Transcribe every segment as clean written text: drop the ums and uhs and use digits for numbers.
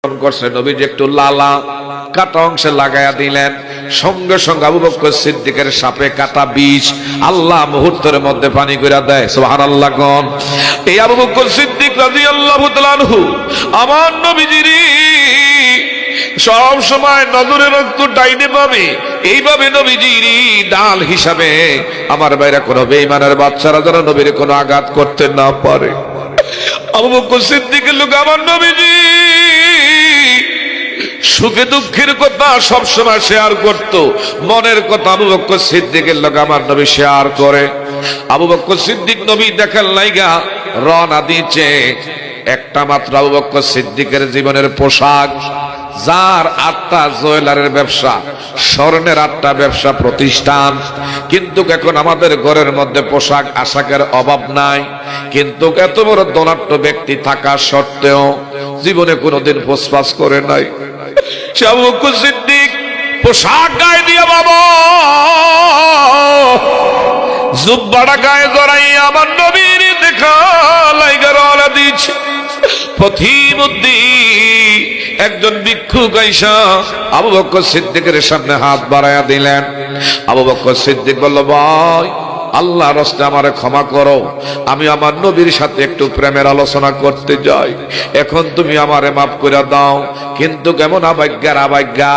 করছে নবীজি একটু লালা কাটা অংশে লাগাইয়া দিলেন। সঙ্গে সঙ্গে আবু বকর সিদ্দিকের সাপে কাটা বিষ আল্লাহ মুহূর্তের মধ্যে পানি করে দেয়। সুবহানাল্লাহ কোন এই আবু বকর সিদ্দিক রাদিয়াল্লাহু তাআলা আনহু আমার নবীজির সব সময় নজরের একটু ডাইনে পাবে, এইভাবে নবীজির ডাল হিসাবে আমার বাইরে কোনো বেঈমানের বাচ্চারা যেন নবীর কোনো আঘাত করতে না পারে। আবু বকর সিদ্দিকের লোক আমার নবীজি সুখে দুঃখের কথা সবসময় শেয়ার করত, মনের কথা আবু বকর সিদ্দিকের লোক আমার নবী শেয়ার করে। আবু বকর সিদ্দিক নবী দেখার লাইগা রওনা দিয়েছে। একটা মাত্র আবু বকর সিদ্দিকের জীবনের পোশাক, যার 8টা জুয়েলারের ব্যবসা, স্বর্ণের 8টা ব্যবসা প্রতিষ্ঠান, কিন্তু এখন আমাদের ঘরের মধ্যে পোশাক আশাকের অভাব নাই। কিন্তু এত বড় ধনাঢ্য ব্যক্তি থাকা সত্ত্বেও জীবনে কোনোদিন ফোসফাস করে নাই। সে আবু বকর সিদ্দিক পোশাক গায়ে দিয়ে বাবা জুব্বাটা গায়ে জড়াইয়া আমার নবীর দেখা লাইগা রওনা দিয়েছে। পথিমধ্যে একজন ভিক্ষুক আইসা আবু বকর সিদ্দিকের সামনে হাত বাড়াইয়া দিলেন। আবু বকর সিদ্দিক বলল, ভাই আল্লাহর রাস্তায় আমারে ক্ষমা করো, আমি আমার নবীর সাথে একটু প্রেমের আলোচনা করতে যাই, এখন তুমি আমারে মাফ করে দাও। কিন্তু কেমন আবাজ্ঞার আবাজ্ঞা,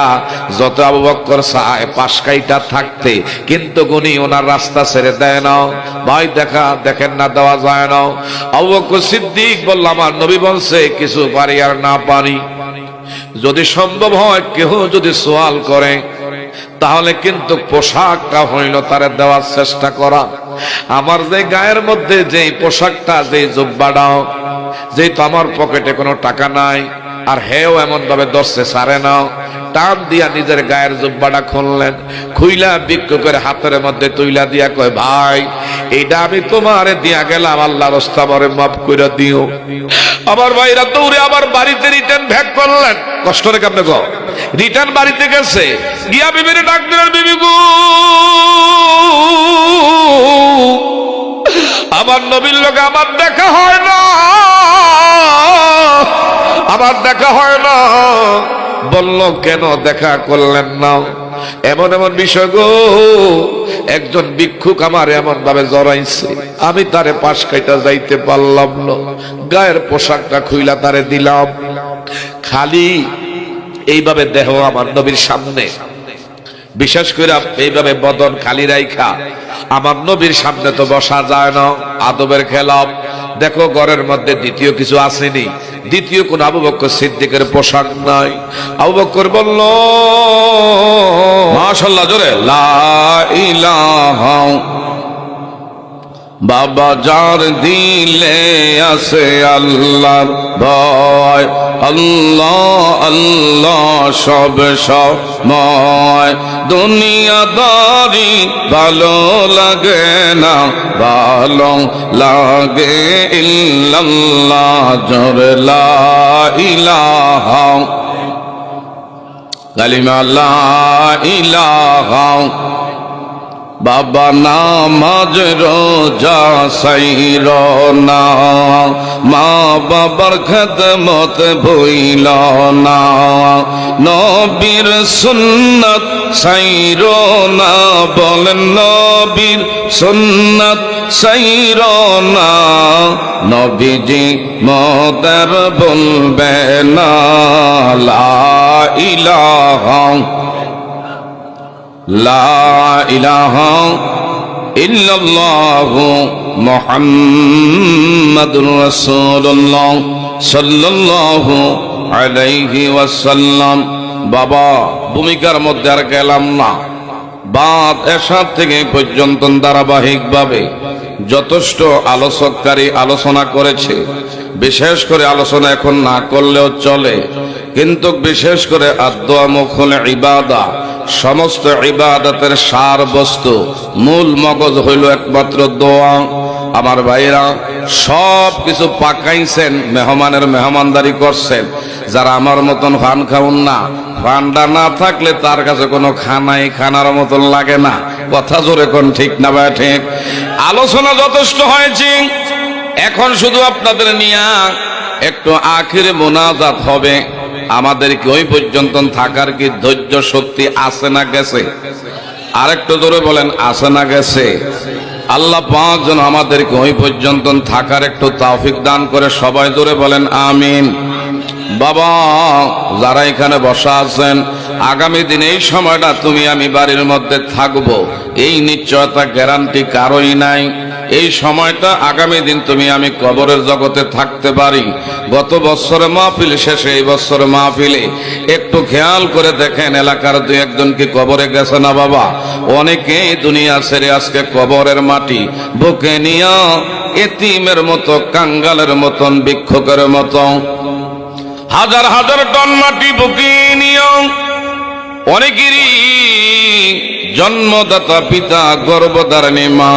যত আবু বকর চায় পাশ কাইটা থাকতে, কিন্তু উনি ওনার রাস্তা ছেড়ে দেয় না। ভাই দেখেন না, দেওয়া যায় না। আবু বকর সিদ্দিক বলল, আমার নবী বলছে কিছু পারি আর না পারি, যদি সম্ভব হয় কেহ যদি সওয়াল করে তাহলে কিন্তু পোশাকটা হইল তারে দেওয়ার চেষ্টা করা। আমার যে গায়ের মধ্যে যে পোশাকটা, যে জুব্বাটাও, যেহেতু আমার পকেটে কোনো টাকা নাই, আর হেও এমন ভাবে দর্শে সারে না, টান দিয়া নিজের গায়ের জুব্বাটা খুললেন। খুইলা ভিক্ষুকের হাতের মধ্যে তুইলা দিয়া কয়, ভাই এইটা আমি তোমারে দিয়া গেলাম, আল্লাহর রাস্তায় আমারে মাফ করে দিও। আমার ভাইরা দৌড়ে আবার বাড়িতে রিটার্ন ব্যাক করলেন। কষ্ট রে কেমনে গো, রিটার্ন বাড়িতে গেছে, গিয়া বিবির ডাক দিলেন, বিবি গো আমার নবীর লোক আমার দেখা হয় না, আমার দেখা হয় না। বলল, কেন দেখা করলেন না? এমন এমন বিষয় গো, একজন ভিক্ষুক আমার এমন ভাবে জড়াইছে, আমি তারে পাশ কাইটা যাইতে পারলাম না, গায়ের পোশাকটা খুইলা তারে দিলাম। খালি এইভাবে দেহ আমার নবীর সামনে, বিশেষ করে এইভাবে বদন খালি রাইখা আমার নবীর সামনে তো বসা যায় না, আদবের খেলাপ। দেখো ঘরের মধ্যে দ্বিতীয় কিছু আসেনি, দ্বিতীয় কোন আবু বকর সিদ্দিকের পোশাক নাই। আবু বকর বলল, মাশাআল্লাহ, জোরে লা ইলাহা, বাবা যার দিলে আছে আল্লাহর ভয়, আল্লাহ আল্লাহ সব সময়, দুনিয়াদারি ভালো লাগে না, ভালো লাগে ইল্লাল্লাহ, জোরে লা ইলাহা, কালিমা লা ইলাহা। বাবা নামাজ রোজা সাইর না, মা বাবার খেদমত ভুইল না, নবীর সুন্নাত সাইর না, বলেন নবীর সুন্নাত সাইর না, নবীজি মদের বলবে না, লা ইলাহা লা ইলাহা ইল্লাল্লাহু মুহাম্মাদুর রাসূলুল্লাহ সাল্লাল্লাহু আলাইহি ওয়াসাল্লাম। বাবা ভূমিকার মধ্যে আর গেলাম না, বাদ এশার থেকে পর্যন্ত ধারাবাহিকভাবে যথেষ্ট আলোচককারী আলোচনা করেছে। বিশেষ করে আলোচনা এখন না করলেও চলে, কিন্তু বিশেষ করে আদোয়া মুখুল ইবাদা, সমস্ত ইবাদতের সার বস্তু, মূল মগজ হইল একমাত্র দোয়া। আমার ভাইরা সব কিছু পাকাইছেন, মেহমানের মেহমানদারি করছেন। যারা আমার মতন ফান খাউন না, ফান্ডা না থাকলে তার কাছে কোনো খানাই খানার মতন লাগে না। কথা জোরে কোন, ঠিক না ভাই? ঠিক। আলোচনা যথেষ্ট হয়েছে, এখন শুধু আপনাদের নিয়ে একটু আখিরে মোনাজাত হবে। আমাদেরকে ওই পর্যন্ত থাকার কি ধৈর্য শক্তি আছে না গেছে? আরেকটু জোরে বলেন, আছে না গেছে? আল্লাহ পাক যেন আমাদেরকে ওই পর্যন্ত থাকার একটু তৌফিক দান করে। সবাই জোরে বলেন আমিন। বাবা, যারা এখানে বসা আছেন, আগামী দিন এই সময়টা তুমি আমি বাড়ির মধ্যে থাকবো, এই নিশ্চয়তা গ্যারান্টি কারোই নাই। এই সময়টা আগামী দিন তুমি আমি কবরের জগতে থাকতে পারি। গত বছরে মাহফিল শেষে এই বছরে মাহফিলে একটু খেয়াল করে দেখেন, এলাকার দুই একজন কি কবরে গেছে না বাবা? অনেকেই দুনিয়া ছেড়ে আজকে কবরের মাটি বুকে নিয়া এতিমের মতো, কাঙ্গালের মতন, ভিক্ষুকের মতো হাজার হাজার টন মাটি বুকে নিয়েও অনেকেরই জন্মদাতা পিতা, গর্ভধারিণী মা,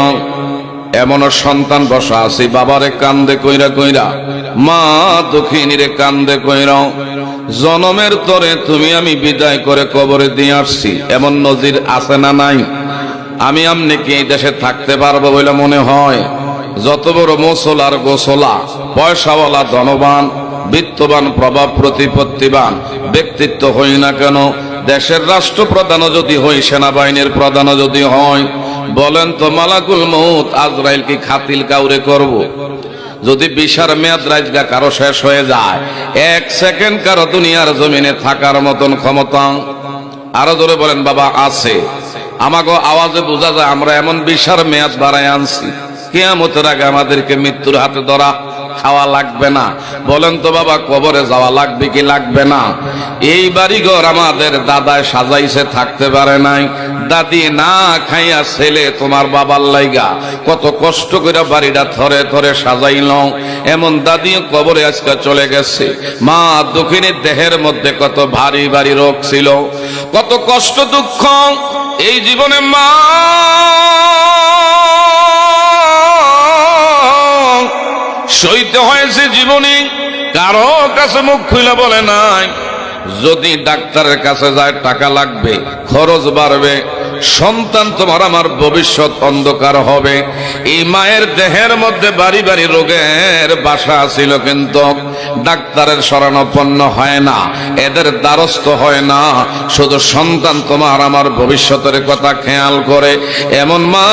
এমন সন্তান বসা আছে বাবারে কান্দে কইরা কইরা, মা দুঃখিনীরে কান্দে কইরা, জনমের তরে তুমি আমি বিদায় করে কবরে দিয়ে আসছি। এমন নজির আছে না নাই? আমি আমনে কি এই দেশে থাকতে পারবো বলে মনে হয়? যত বড় মুসলার গোসলা, পয়সাওয়ালা, ধনবান, বিত্তবান, প্রভাব প্রতিপত্তিবান ব্যক্তিত্ব হই না কেন, দেশের রাষ্ট্রপ্রধানও যদি হই, সেনাবাহিনীর প্রধানও যদি হয়, বলেন তো মালাকুল মউত আজরাইল কি খাতিল কাউরে করব? যদি বিশার মেয়াদ রাজগা কারো শেষ হয়ে যায়, এক সেকেন্ড কারো দুনিয়ার জমিনে থাকার মতন ক্ষমতা আরো জোরে বলেন বাবা আছে? আমাকে আওয়াজে বোঝা যায় আমরা এমন বিশার মেয়াদ বাড়ায় আনছি, কিয়ামতের আগে আমাদেরকে মৃত্যুর হাতে ধরা খাওয়া লাগবে না। বলেন তো বাবা, কবরে যাওয়া লাগবে কি লাগবে না? এই বাড়িঘর আমাদের দাদায় সাজাইছে, থাকতে পারে নাই। দাদি না খাইয়া ছেলে তোমার বাবার লাইগা কত কষ্ট করে বাড়িটা থরে থরে সাজাইল, এমন দাদিও কবরে আজকে চলে গেছে। মা দুঃখিনীর দেহের মধ্যে কত ভারী ভারী রোগ ছিল, কত কষ্ট দুঃখ এই জীবনে মা সইতে হয়েছে জীবনে। কারো কাছে মুখ খুলে বলে নাই। যদি ডাক্তারের কাছে যায় টাকা লাগবে, খরচ বাড়বে, সন্তান তোমার আমার ভবিষ্যৎ অন্ধকার হবে। এই মায়ের দেহের মধ্যে বাড়ি বাড়ি রোগের বাসা ছিল, কিন্তু ডাক্তারের শরণাপন্ন হয় না, এদের দ্বারস্থ হয় না। শুধু সন্তান তোমার আমার ভবিষ্যতের কথা খেয়াল করে। এমন মা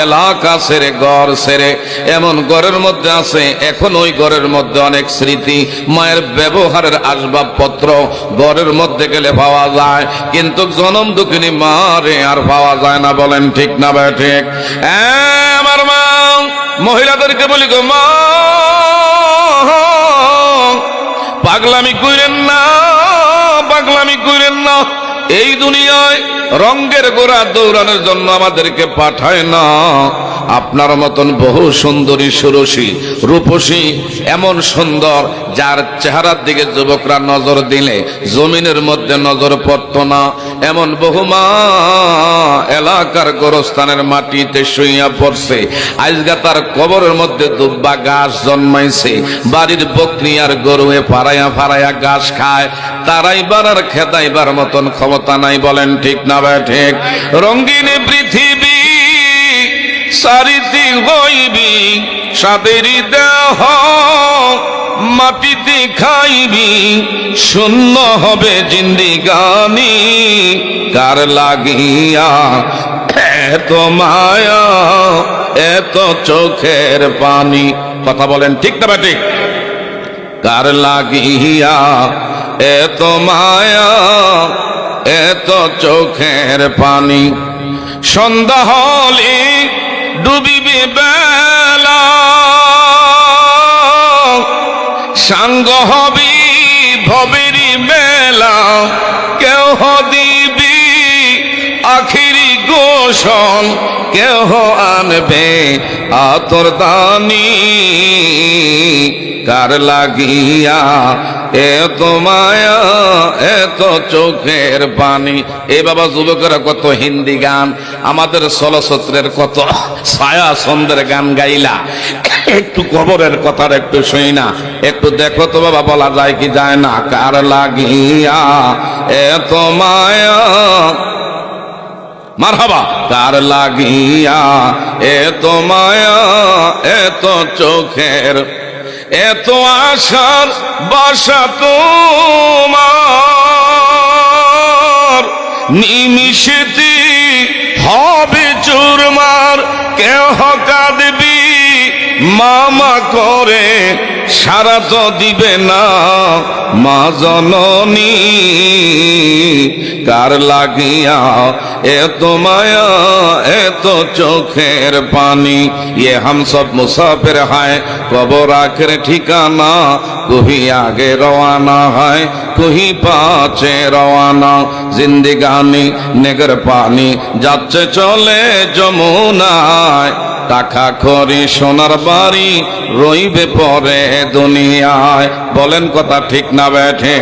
এলাকা ছেড়ে, ঘর ছেড়ে, এমন ঘরের মধ্যে আছে, এখন ওই ঘরের মধ্যে অনেক স্মৃতি, মায়ের ব্যবহারের আসবাবপত্র ঘরের মধ্যে গেলে পাওয়া যায়, কিন্তু জনম দুঃখিনী মা রে আর পাওয়া যায় না। বলেন ঠিক না ভাই? ঠিক। আমার মা, মহিলাদেরকে বলি গো মা, পাগলামি কইরেন না, পাগলামি কইরেন না। এই দুনিয়ায় রঙ্গের গোড়া দৌড়ানোর জন্য আমাদেরকে পাঠায় না। আপনার মতন বহু সুন্দরী, সুরসী, রূপসী, এমন সুন্দর যার চেহারার দিকে যুবকরা নজর দিলে জমিনের মধ্যে নজর পড়ত না, এমন বহু মা এলাকার গোরস্থানের মাটিতে শুইয়া পড়ছে। আজকে তার কবরের মধ্যে দুব্বা গাছ জন্মাইছে। বাড়ির বকরি আর গরুয়ে ফারাইয়া ফারাইয়া ঘাস খায়, তারাইবার আর খেদাইবার মতন ক্ষমতা নাই। বলেন ঠিক না ভাই? ঠিক। রঙিন পৃথিবী সারিতে হইবি, সাদেরই দেহ মাটিতে খাইবি, শূন্য হবে জিন্দিগানি, কার লাগিয়া এত মায়া, এত চোখের পানি। কথা বলেন ঠিক না ভাই? ঠিক। কার লাগিয়া এত মায়া, এত চোখের পানি, সন্ধ্যা হলে ডুবিবে বেলা, সাঙ্গ হবি ভবেরি মেলা, কেহ দিবি আখিরি গোসল, কেহ আনবে আতর দানি, কার লাগিয়া এত মায়া, এত চোখের পানি। এ বাবা যুবকেরা কত হিন্দি গান, আমাদের চলচ্চিত্রের কত ছায়া ছন্দের গান গাইলা, একটু কবরের কথার একটু শুই না, একটু দেখো তো বাবা, বলা যায় কি যায় না? কার লাগিয়া এত মায়া, মারহাবা, কার লাগিয়া এত মায়া, এত চোখের। এত আশার বাসা তোমার, নিমিষেতে হবে চুরমার। কেহ কাঁদবি মামা করে, সারা তো দিবে না মা জননী। কার লাগিয়া এত মায়া এত চোখের পানি। ये हम सब मुसाफिर हैं, कबर आखिर ठिकाना। कोई आगे रवाना है, कोई पाछे रवाना। जिंदगानी नेगर पानी যাচ্ছে চলে যমুনায়। টাকা খড়ি সোনার বাড়ি রইবে পরে দুনিয়ায়। বলেন কথা ঠিক না বেঠে?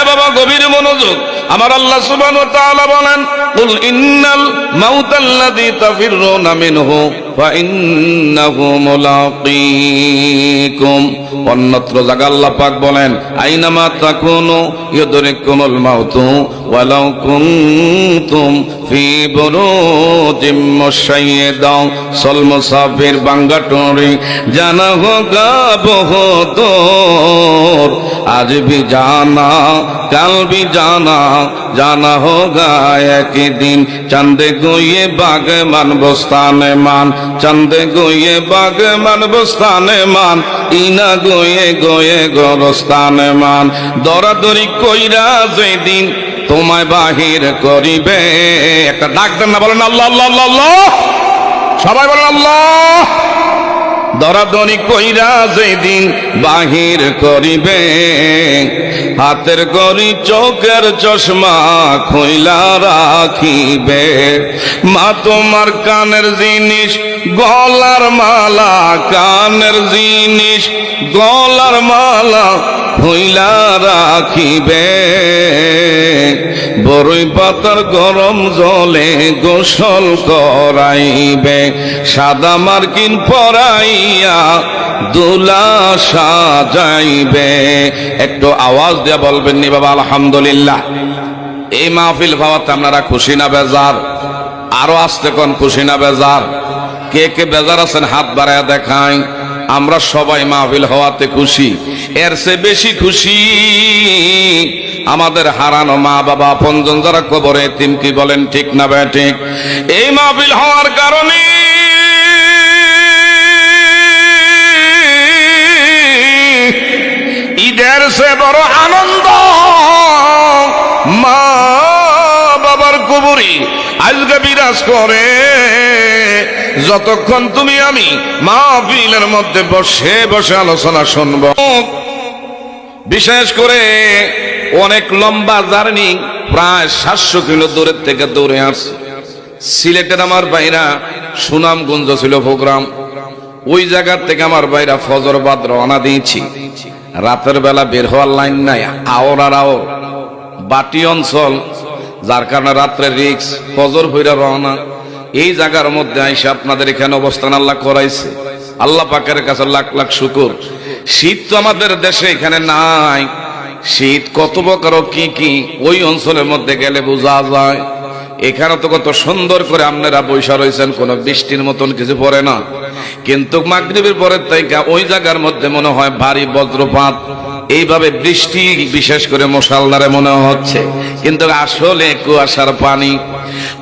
বাবা গভীর মনোযোগ। আমার আল্লাহ সুবহানাহু ওয়া তাআলা বলেন, কুল ইন্নাল মাউতাল্লাযী তাফিররুনা মিনহু ফাইন্নাহু মুলাকীকুম। অন্যত্র জায়গা আল্লাহ পাক বলেন, আইনামা তাকুনু ইউদরিকুমুল মাউতু ওয়ালাউ কুনতুম ফি বুরুজিম মুশাইয়্যিদা। চল মুসাফির বাঙ্গাটুরি জানা হোগা বহুদূর। আজ ভি জানা কাল ভি জানা, জানা হোগা এক দিন। চন্দে গোয়ে বাগ মান বস্তানে মান, চন্দে গোয়ে বাগ মান বস্তানে মান। ইনা গোয়ে গোয়ে গরস্তানে মান। দরাদরি কইরা যেদিন তোমায় বাহির করিবে। একটা ডাক দেন না, বলেন আল্লাহ আল্লাহ আল্লাহ আল্লাহ, সবাই বলেন আল্লাহ। দরাদরি কইরা যেদিন বাহির করিবে, হাতের গড়ি চোখের চশমা খুইলা রাখিবে। মা তোমার কানের জিনিস গলার মালা, কানের জিনিস গলার মালা খুইলা রাখিবে। বরই পাতার গরম জলে গোসল করাইবে। সাদা মার্কিন পরাইয়া দুলা সাজাইবে। একটু আওয়াজ দিয়ে বলবেন নি বাবা আলহামদুলিল্লাহ। এই মাহফিল ভাবাতে আপনারা খুশি না বেজার? আরো আসতে কোন খুশি না বেজার? কে কে বেজার আছেন হাত বাড়ায় দেখাই। আমরা সবাই মাহফিল হওয়াতে খুশি। এর চেয়ে বেশি খুশি আমাদের হারানো মা বাবা আপনজন যারা কবরে এতিম। কি বলেন ঠিক না বেঠিক? এই মাহফিল হওয়ার কারণে ঈদের চেয়ে বড় আনন্দ মা বাবার কবরে আজকে বিরাজ করে। যতক্ষণ তুমি আমি মাহফিলের মধ্যে বসে বসে আলোচনা শুনবো, বিশেষ করে অনেক লম্বা জার্নি, প্রায় 700 কিলো দূরের থেকে দৌড়ে আসছে। সিলেটের আমার ভাইরা সুনামগঞ্জ ছিল প্রোগ্রাম, ওই জায়গার থেকে আমার ভাইরা ফজর বাদ রওনা দিয়েছি। রাতের বেলা বের হওয়ার লাইন নাই, আওর আর আওর বাটি অঞ্চল, যার কারণে রাত্রে রিক্স। ফজর ভইরা রওনা। এই জায়গার মধ্যে আইসা আপনাদের এখানে অবস্থান আল্লাহ করাইছে। আল্লাহ পাকের কাছে লাখ লাখ শুকর। শীত তো আমাদের দেশে এখানে নাই। শীত কত প্রকার কি কি ওই অঞ্চলের মধ্যে গেলে বোঝা যায়। এখানে তো কত সুন্দর করে আপনারা বৈশা রয়েছেন, কোনো বৃষ্টির মতন কিছু পড়ে না। কিন্তু মাগরিবের পরের থেকে ওই জায়গার মধ্যে মনে হয় ভারী বজ্রপাত, এইভাবে বৃষ্টি বিশেষ করে মুষলধারে মনে হচ্ছে, কিন্তু আসলে কুয়াশার পানি।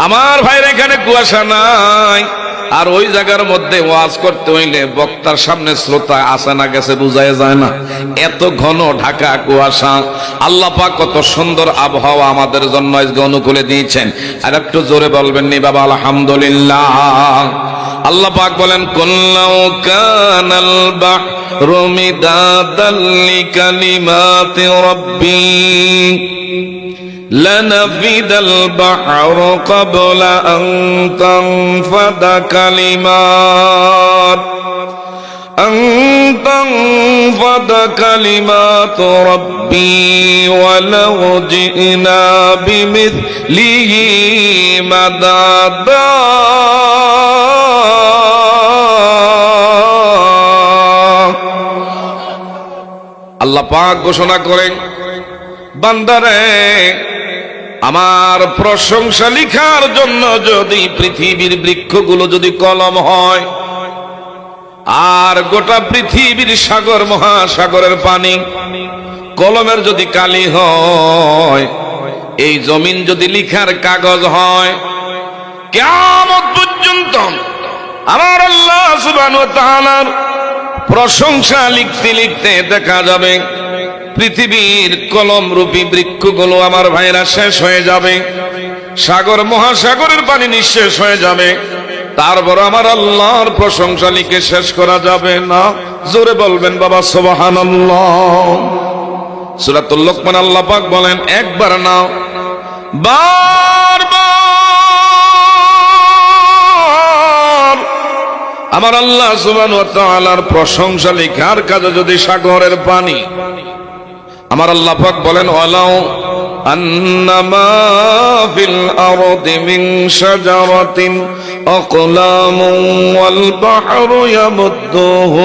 আমার ভাইরা এখানে কুয়াশা নাই। আর ওই জায়গার মধ্যে ওয়াজ করতে হইলে বক্তার সামনে শ্রোতা আসে না গেছে বুঝাই যায় না, এত ঘন ঢাকা কুয়াশা। আল্লাহ পাক কত সুন্দর আবহাওয়া আমাদের জন্য আজকে অনুকূলে দিয়েছেন। আর একটু জোরে বলবেন নি বাবা আলহামদুলিল্লাহ। আল্লাহ পাক বলেন, কুল্লাউ কানাল বাহরু মিদাদাল লিকালিমাতি রাব্বি لنفد البحر قبل أن تنفد كلمات ربي ولو جئنا بمثله مددا আল্লাহ পাক ঘোষণা করেন, বান্দারে আমার প্রশংসা লিখার জন্য যদি পৃথিবীর বৃক্ষগুলো যদি কলম হয়, আর গোটা পৃথিবীর সাগর মহাসাগরের পানি কলমের যদি কালি হয়, এই জমিন যদি লিখার কাগজ হয়, কিয়ামত পর্যন্ত আমার আল্লাহ সুবহানাহু ওয়া তাআলার প্রশংসা লিখতে লিখতে দেখা যাবে পৃথিবীর কলম রূপী বৃক্ষগুলো আমার ভাইরা শেষ হয়ে যাবে, সাগর মহাসাগরের পানি নিঃশেষ হয়ে যাবে, তারপর আমার আল্লাহর প্রশংসা লিখে শেষ করা যাবে না। জোরে বলবেন বাবা সুবহানাল্লাহ। সূরাতুল লোকমান আল্লাহ পাক বলেন, একবার না বারবার আমার আল্লাহ সুবহানাহু ওয়া তাআলার প্রশংসা লেখার কাজে যদি সাগরের পানি, আমার আল্লাহ পাক বলেন, ওয়ালাউ আন্নামা ফিল আরদি মিন শাজারাতিন আকলামুন ওয়াল বাহরু ইয়ামুদ্দুহু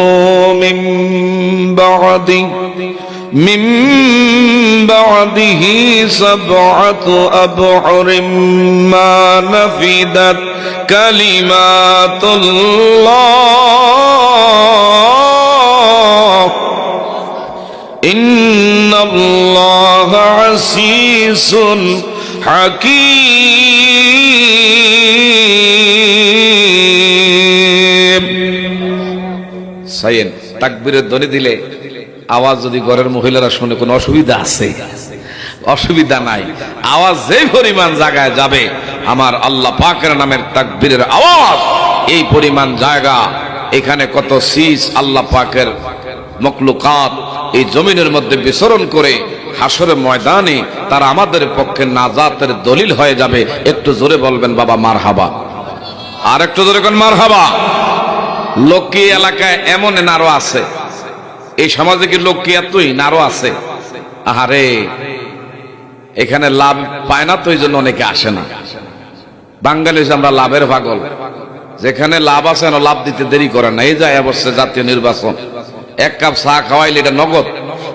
মিন বা'দিহি সাবআতু আবহুরিম মা নাফিদাত কালিমাতুল্লাহ ইন্নাল্লাহা আসীসুন হাকীম। সাইয়েন তাকবীরের ধ্বনি দিলে আওয়াজ যদি ঘরের মহিলারা শুনে কোনো অসুবিধা আছে? অসুবিধা নাই। আওয়াজ যেই পরিমাণ জায়গায় যাবে আমার আল্লাহ পাকের নামের তাকবীরের আওয়াজ এই পরিমাণ জায়গা, এখানে কত শীষ আল্লাহ পাকের মখলুকাত এই জমিনের মধ্যে বিচরণ করে হাসরের ময়দানে তারা আমাদের পক্ষে নাজাতের দলিল হয়ে যাবে। একটু জোরে বলবেন বাবা মারহাবা, আর একটু জোরে কোন মারহাবা। লক্ষ্মী এলাকায় এমন নারো আছে, এই সমাজে কি লক্ষ্মী এতই নারো আছে? আহারে, এখানে লাভ পায় না তো এই জন্য অনেকে আসে না। বাঙালি আমরা লাভের পাগল, যেখানে লাভ আছে না লাভ দিতে দেরি করে না। এই যায় অবশ্যই জাতীয় নির্বাচন, এক কাপ চা খাওয়াইলে এটা নগদ।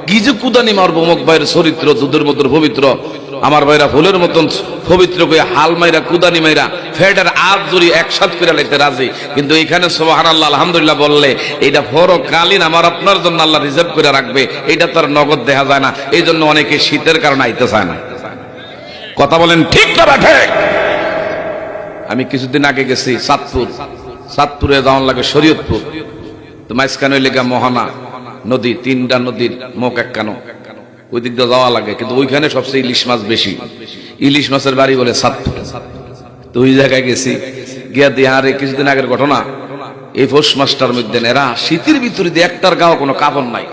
কি যে কুদানি মারবো, অমুক ভাইয়ের চরিত্র দুধের মতন পবিত্র, আমার ভাইরা ফুলের মতন পবিত্র করে হাল মাইরা কুদানি মাইরা ফেডার আজ জুড়ি একসাথ করে লাইতে রাজি। কিন্তু এখানে সুবহানাল্লাহ আলহামদুলিল্লাহ বললে এইটা ফরকালীন আমার আপনার জন্য আল্লাহ রিজার্ভ করে রাখবে, এইটা তার নগদ দেখা যায় না। এই জন্য অনেকে শীতের কারণে আইতে চায় না। কথা বলেন ঠিক না ঠিক? আমি কিছুদিন আগে গেছি চাঁদপুরে যাওয়ার লাগে শরীয়তপুর, তো মাঝখানে লেগা মোহনা নদী, তিনটা নদীর মুখ একখানো, ওই দিক দিয়ে যাওয়া লাগে। কিন্তু ওইখানে সবচেয়ে ইলিশ মাছ বেশি, ইলিশ মাছের বাড়ি বলে চাঁদপুর। তো ওই জায়গায় গেছি, গিয়া দিয়ে আরে কিছুদিন আগের ঘটনা, এই পৌষ মাসটার মধ্যে এরা শীতের ভিতরে দিয়ে একটার গাও কোনো কাপড় নাই,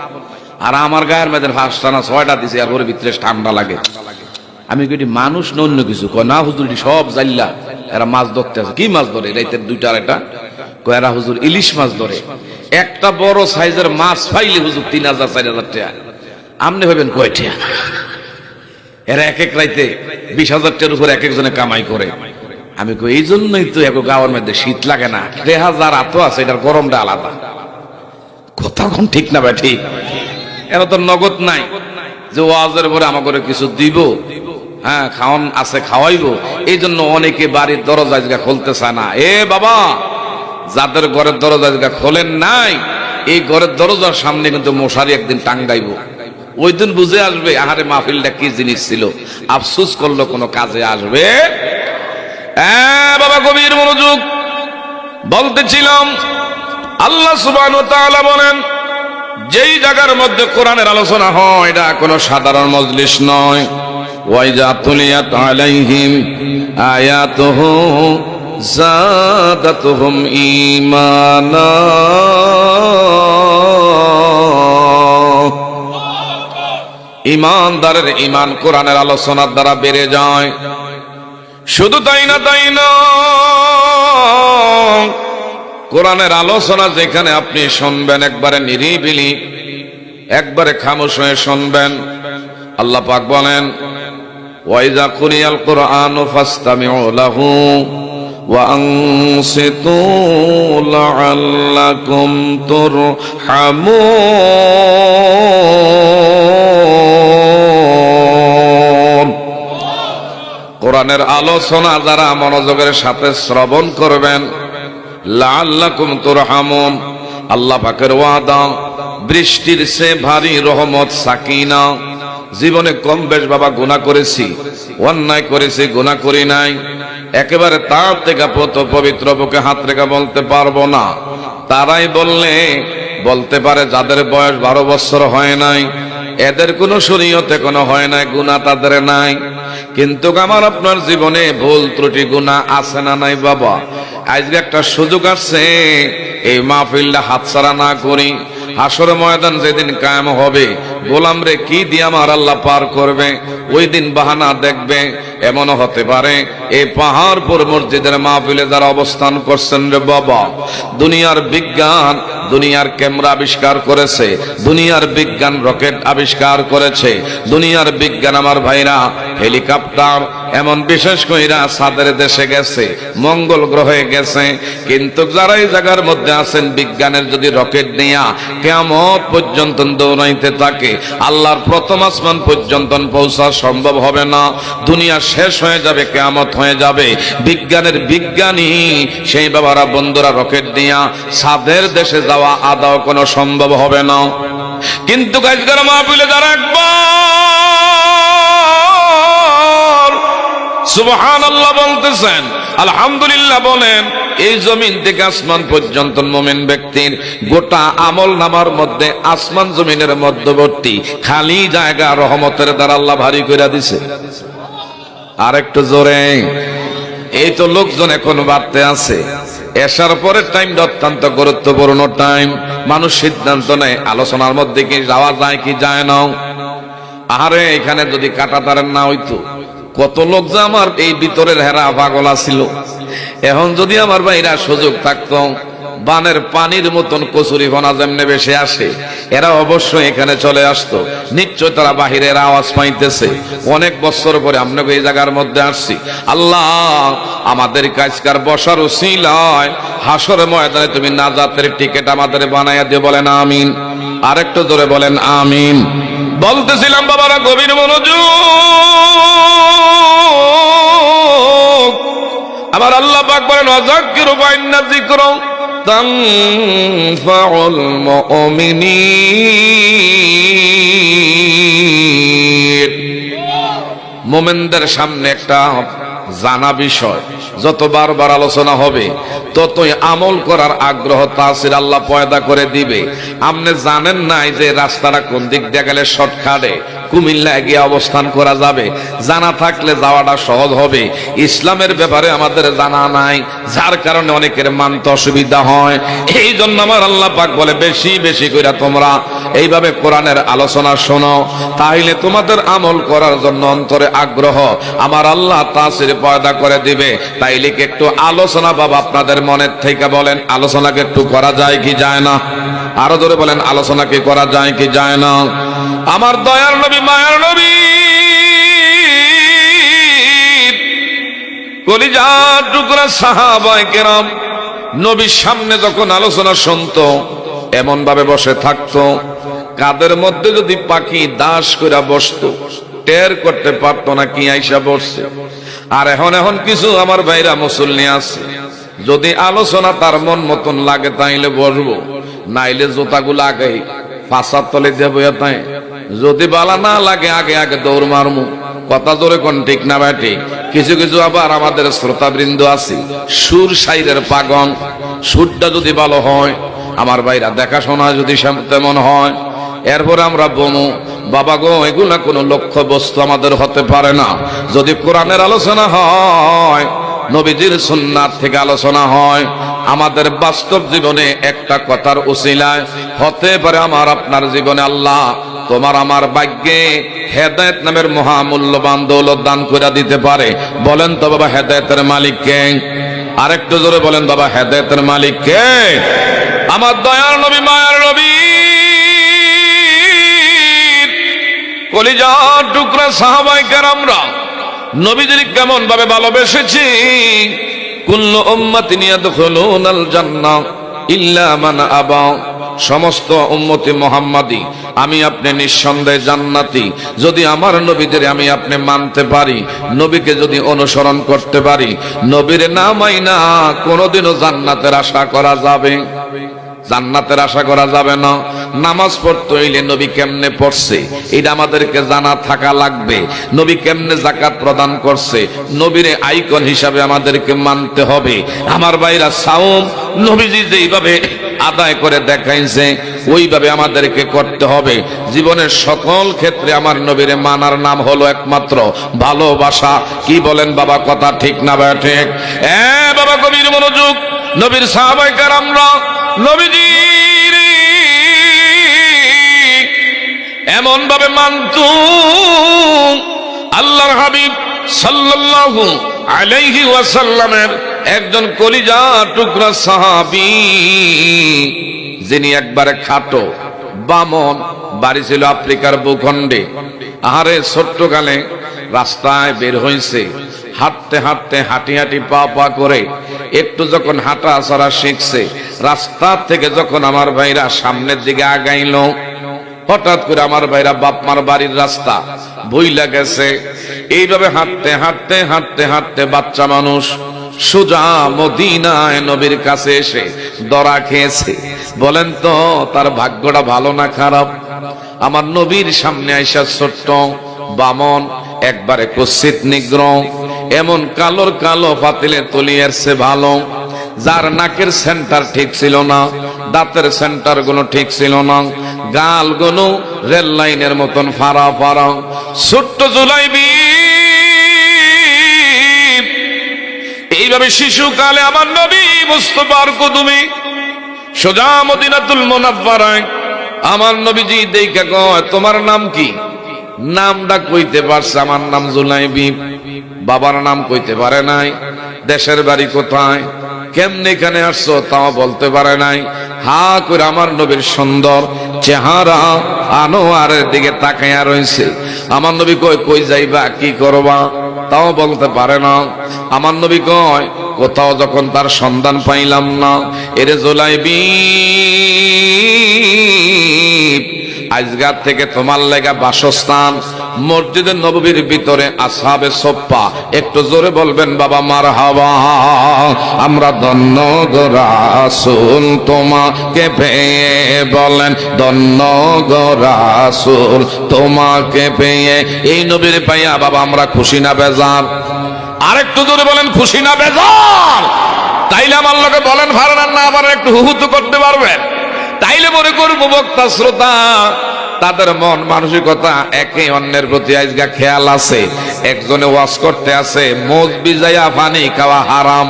আর আমার গায়ের মেয়েদের 5টা না 6টা দিছে, আর ওর ভিতরে ঠান্ডা লাগে। আমি কি মানুষ না অন্য কিছু? কয় না হুজুর সব জাইল্লা এরা মাছ ধরতে আছে। কি মাছ ধরে? রাইতের 2টা আড়াইটা। কয় এরা হুজুর ইলিশ মাছ ধরে। একটা বড় সাইজের মাছ পাইলে হুজুর 3000-4000 টাকা। আমনে ভাবেন কয় টাকা? এরা এক এক রাইতে 20,000 টাকার উপর এক একজনে কামাই করে। আমি কই এই জন্যই তো এক গাওয়ার মধ্যে শীত লাগে না, 3000 আত আছে, এটার গরমটা আলাদা। কথা কোন ঠিক না ভাই? ঠিক। এরা তো নগদ নাই যে ওয়াজের পরে আমাকে কিছু দিব, হ্যাঁ খাওয়ান আছে খাওয়াইবো। এই জন্য অনেকে বাড়ির দরজা জায়গা খুলতে চায় না। এ বাবা, যাদের ঘরের দরজা জায়গা খোলেন নাই, এই ঘরের দরজার সামনে কিন্তু মশারি একদিন টাঙ্গাইবো। ওই দিন বুঝে আসবে আহারে মাহফিলটা কি জিনিস ছিল। আফসোস করলো কোনো কাজে আসবে। বাবা গভীর মনোযোগ। বলতেছিলাম আল্লাহ সুবহানাহু ওয়া তাআলা বলেন, যেই জায়গার মধ্যে কোরআনের আলোচনা হয় এটা কোনো সাধারণ মজলিস নয়। ওয়াইজা তুলিয়াত আলাইহিম আয়াতুহু যাদাতুহুম ঈমানা। ঈমানদারের ঈমান কোরআনের আলোচনার দ্বারা বেড়ে যায়। শুধু তাই না, কোরআনের আলোচনা যেখানে আপনি শুনবেন একবারে নিরিবিলি, একবারে খামোশ হয়ে শুনবেন। আল্লাহ পাক বলেন, ওয়াইজা কুরিয়াল কুরআনু ফাসতামিউ লাহু ওয়া আনসিতু লাআল্লাকুম তুরহামুন। কোরআনের আলোচনা যারা মনোযোগের সাথে শ্রবণ করবেন, লাআল্লাকুম তুরহামুন, আল্লাহ পাকের ওয়াদা, বৃষ্টির সে ভারী রহমত সাকিনা। জীবনে কম বেশ বাবা গুনাহ করেছি, অন্যায় করেছি, গুনাহ করি নাই, একেবারে তার থেকে পবিত্র বুকে হাত রেখে বলতে পারবো না। তারাই বলতে পারে যাদের বয়স 12 বছর হয় নাই, এদের কোনো শরীয়তে কোনো হয় নাই, গুনাহ তাদের নাই। কিন্তু আমার আপনার জীবনে ভুল ত্রুটি গুনাহ আছে না নাই বাবা? আজকে একটা সুযোগ আছে, এই মাহফিলটা হাতছাড়া না করি। হাসর ময়দান যেদিন কায়েম হবে, গোলাম রে কি দিয়ে আমার আল্লাহ পার করবে, ওই দিন বাহানা দেখবে। এমনও হতে পারে এই পাহাড়পুর মসজিদের মাহফিলে যারা অবস্থান করছেন রে বাবা, দুনিয়ার বিজ্ঞান, দুনিয়ার ক্যামেরা আবিষ্কার করেছে, দুনিয়ার বিজ্ঞান রকেট আবিষ্কার করেছে, দুনিয়ার বিজ্ঞান আমার ভাইরা হেলিকপ্টার, এমন বিশেষ কইরা সাদের দেশে গেছে, মঙ্গল গ্রহে গেছে। কিন্তু যারা এই জায়গার মধ্যে আছেন, বিজ্ঞানের যদি রকেট নিয়া কিয়ামত পর্যন্ত দৌড়াইতে থাকে, আল্লাহর প্রথম আসমান পর্যন্ত পৌঁছা সম্ভব হবে না। দুনিয়া শেষ হয়ে যাবে, কিয়ামত হয়ে যাবে। বিজ্ঞানের বিজ্ঞানী সেই বাবারা বন্ধুরা রকেট নিয়া সাদের দেশে যাওয়া আদাও কোনো সম্ভব হবে না। কিন্তু আজকের মাহফিলে যারা একবার সুবহানাল্লাহ বলতেছেন, আলহামদুলিল্লাহ বলেন, এই জমিন থেকে আসমান পর্যন্ত মুমিন ব্যক্তির গোটা আমল নামার মধ্যে আসমান জমিনের মধ্যবর্তী খালি জায়গা রহমতের দ্বারা আল্লাহ ভারী করে দিছে। আর একটু জোরে। এই তো লোকজন এখন বাড়তে আছে। এশার পরের টাইমটা অত্যন্ত গুরুত্বপূর্ণ টাইম। মানুষ সিদ্ধান্ত নেয় আলোচনার মধ্যে কি যাওয়া যায় কি যায় না। আরে এখানে যদি কাটাতারের না হইতো, কত লোক যে আমার এই ভিতরের হেরা পাগল ছিল। এখন যদি আমার ভাইরা সুযোগ থাকতো, বানের পানির মতন কচুরি ফনা যেমনে বেশি আসে, এরা অবশ্যই এখানে চলে আসতো। নিশ্চয় তারা বাহিরের আওয়াজ পাইতেছে। অনেক বছর পরে আপনাকে এই জায়গার মধ্যে আসছি। আল্লাহ আমাদের কাজকার বসার উসিলায় হাসর ময়দানে তুমি নাজাতের টিকিট আমাদের বানাইয়া দিয়ে বলেন আমিন। আরেকটু জোরে বলেন আমিন। বলতেছিলাম বাবারা, গভীর মনোযোগ। আমার আল্লাহ পাক বলেন, ওয়াযাক্কিরু ফাইন্না যিকরা তানফাউল মুমিনিন। মুমিনদের সামনে একটা জানা বিষয়, যত বারবার আলোচনা হবে ততই আমল করার আগ্রহ তাসির আল্লাহ পয়দা করে দিবে। আপনি জানেন নাই যে রাস্তাটা কোন দিক দিয়ে গেলে শর্টকাটে কুমিল্লা গিয়ে অবস্থান করা যাবে। জানা থাকলে যাওয়াটা সহজ হবে। ইসলামের ব্যাপারে আমাদের জানা নাই, যার কারণে অনেকের মানতে অসুবিধা হয়। এই জন্য আমার আল্লাহ পাক বলে, বেশি বেশি করে তোমরা এইভাবে কোরআনের আলোচনা শোনো, তাইলে তোমাদের আমল করার জন্য অন্তরে আগ্রহ আমার আল্লাহ তাসির পয়দা করে দিবে। তাইলে কি একটু আলোচনা বাবা আপনাদের মনের থেকে বলেন, আলোচনাকে একটু করা যায় কি যায় না? আরো ধরে বলেন, আলোচনা কি করা যায় কি যায় না? আমার দয়ার নবী, মায়ার নবী, কলিজার টুকরা সাহাবায়ে কেরাম নবীর সামনে যখন আলোচনা শুনতো, এমন ভাবে বসে থাকতো, কাদের মধ্যে যদি পাখি দাস করে বসতো, টের করতে পারতো না কি আইসা বসছে। আর এখন কিছু আমার ভাইরা মুসল্লি আছে, যদি আলোচনা তার মন মতন লাগে তাইলে বসবো, নাইলে জুতাগুলো আগে পাশার তলে দিয়ে বইয়া তাই, যদি বালা না লাগে আগে আগে দৌড় মারমু। কথা জোরে কোন ঠিক না ব্যাটি? কিছু কিছু আবার আমাদের শ্রোতাবৃন্দ আছে সুর সাইরের পাগল। সুরটা যদি ভালো হয়, আমার ভাইরা দেখাশোনা যদি তেমন হয়, এরপরে আমরা বমু বাবা গো, এগুলা কোনো লক্ষ্য বস্তু আমাদের হতে পারে না। যদি কোরআনের আলোচনা হয়, নবীজির সুন্নাত থেকে আলোচনা হয়, আমাদের বাস্তব জীবনে একটা কথার উসিলায় হতে পারে আমার আপনার জীবনে আল্লাহ তোমার আমার ভাগ্যে হেদায়েত নামের মহামূল্যবান দৌলত দান করে দিতে পারে। বলেন তো বাবা, হেদায়েতের মালিক কে? আরেকটু জোরে বলেন বাবা, হেদায়েতের মালিক কে? আমার দয়ার নবী, মায়ার নবী, কলিজার টুকরা সাহাবায়ে কেরামরা নবীদের কেমন ভাবে ভালোবেসেছি। কুল্লু উম্মাতিন ইয়াদখুলুনাল জান্নাহ ইল্লা মান আবা। সমস্ত উম্মতি মুহাম্মাদি, আমি আপনি নিঃসন্দেহে জান্নাতি, যদি আমার নবীদের আমি আপনি মানতে পারি, নবীকে যদি অনুসরণ করতে পারি। নবীর না মাইনা কোনোদিনও জান্নাতের আশা করা যাবে? জান্নাতের আশা করা যাবে না। নামাজ পড়তে হইলে নবী কেমনে পড়ছে এটা আমাদেরকে জানা থাকা লাগবে। নবী কেমনে যাকাত প্রদান করছে নবীরে আইকন হিসাবে আমাদেরকে মানতে হবে। আমার ভাইরা, সাওম নবীজি যেইভাবে আদায় করে দেখাইছে ওইভাবে আমাদেরকে করতে হবে। জীবনের সকল ক্ষেত্রে আমার নবীরে মানার নাম হলো একমাত্র ভালোবাসা। কি বলেন বাবা, কথা ঠিক না ঠিক? বাবা গভীর মনোযোগ। নবীর সাহাবায়ে কেরামরা নবীজির এমন ভাবে মানত, আল্লাহর হাবিব সাল্লাল্লাহু আলাইহি ওয়াসাল্লামের একজন কলিজা টুকরা সাহাবী, যিনি একবারে খাটো বামন, বাড়ি ছিল আফ্রিকার ভূখণ্ডে। আহারে ছোট্টকালে রাস্তায় বের হয়েছে, হাঁটতে হাঁটতে হাঁটি হাঁটি পা পা করে একটু যখন হাঁটা চলা শিখছে, রাস্তা থেকে যখন আমার ভাইরা সামনের দিকে আগাইল, হঠাৎ করে আমার ভাইরা বাপমার বাড়ির রাস্তা ভুইলা গেছে। এইভাবে হাঁটতে হাঁটতে হাঁটতে হাঁটতে বাচ্চা মানুষ সোজা মদিনায় নবীর কাছে এসে দরা খেয়েছে। বলেন তো তার ভাগ্যটা ভালো না খারাপ? আমার নবীর সামনে আইসা ছোট্ট বামন, একবারে কুৎসিত নিগ্র, এমন কালোর কালো পাতিলে তলিয়ার সে ভালো, যার নাকের সেন্টার ঠিক ছিল না, দাঁতের সেন্টার গুলো ঠিক ছিল না, গাল গুলো রেল লাইনের মতন ফাড়া ফাড়া। ছোট্ট জুলাইবি এইভাবে শিশুকালে আমার নবী মুস্তাফার কদমে সোজা মদিনাতুল মুনাওয়ারায় আমার নবীজি দেখা কয়, তোমার নাম কি? নামটা কইতে পারছে, আমার নাম জুলাইবি। বাবার নাম কইতে পারে নাই। দেশের বাড়ি কোথায়, কেমনে এখানে আসছো তাও বলতে পারে নাই। হা করে আমার নবীর সুন্দর চেহারা আনোয়ারের দিকে তাকাইয়া রয়েছে। আমার নবী কয়, কই যাইবা, কি করবা, তাও বলতে পারে না। আমার নবী কয়, কোথাও যখন তার সন্ধান পাইলাম না, এরে জুলাইবি আজগার থেকে তোমার লেগা বাসস্থান মসজিদের নববীর ভিতরে আসহাবে সোফা। একটু জোরে বলবেন বাবা মারহাবা। আমরা ধন্য গো রাসূল তোমাকে পেয়ে, বলেন ধন্য গো রাসূল তোমাকে পেয়ে। এই নবীর পাইয়া বাবা আমরা খুশি না বেজার? আরেকটু জোরে বলেন, খুশি না বেজার? তাইলে আমার লোকে বলেন ভাড়ান না, আবার একটু হুহুতু করতে পারবেন? তাইলে মনে করবো বক্তা শ্রোতা তাদের মন মানসিকতা একে অন্যের প্রতি আজকে খেয়াল আছে। একজনে ওয়াজ করতে আছে মোজ বিজাইয়া পানি খাওয়া হারাম,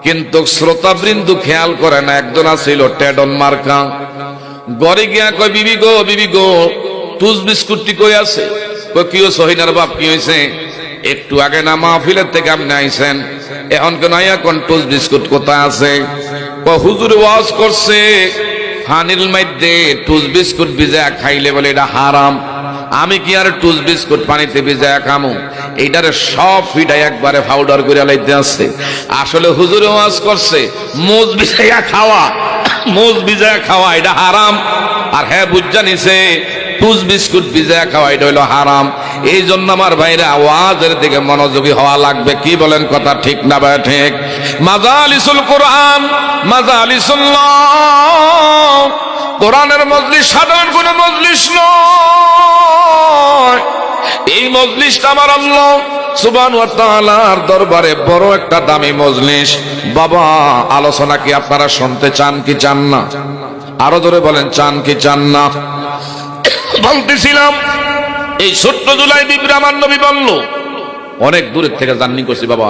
কিন্তু শ্রোতা বৃন্দু খেয়াল করে না। একজন আছিল টেডন মার্কা, গড়ে গিয়া কয়, বিবি গো বিবি গো টুস বিস্কুটটি কই আছে? কই কি সহিনার বাপ, কি হয়েছে? একটু আগে না মাহফিলের থেকে আপনি আইছেন, এখন কেন এখন টুস বিস্কুট কোথায় আছে? হুজুর ওয়াজ করছে পানির মধ্যে টুস বিস্কুট ভিজা খাইলে বলে এটা হারাম। আমি কি আর টুস বিস্কুট পানিতে ভিজা খামু? এইটারে সব ফিটাই একবারে পাউডার করে লাইতে আছে। আসলে হুজুর ওয়াজ করছে মোজ ভিজাইয়া খাওয়া, মোজ ভিজাইয়া খাওয়া এটা হারাম। আর হ্যাঁ বুঝা নিছে টুস বিস্কুট ভিজাইয়া খাওয়া এটা হইলো হারাম। এই জন্য আমার ভাইরা ওয়াজের দিকে মনোযোগী হওয়া লাগবে। কি বলেন, কথা ঠিক না ভাই ঠিক? মাজালিসুল কোরআন, মাজালিসুল্লাহ, কোরআনের মজলিস সাধারণ কোন মজলিস নয়। এই মজলিসটা আমার আল্লাহ সুবহানাহু ওয়া তাআলার দরবারে বড় একটা দামি মজলিস। বাবা আলোচনা কি আপনারা শুনতে চান কি চান না? আরো ধরে বলেন, চান কি চান না? বলতেছিলাম এই ছোট্ট জুলাইবি আমার নবী বলল, অনেক দূরের থেকে জার্নি করছি বাবা,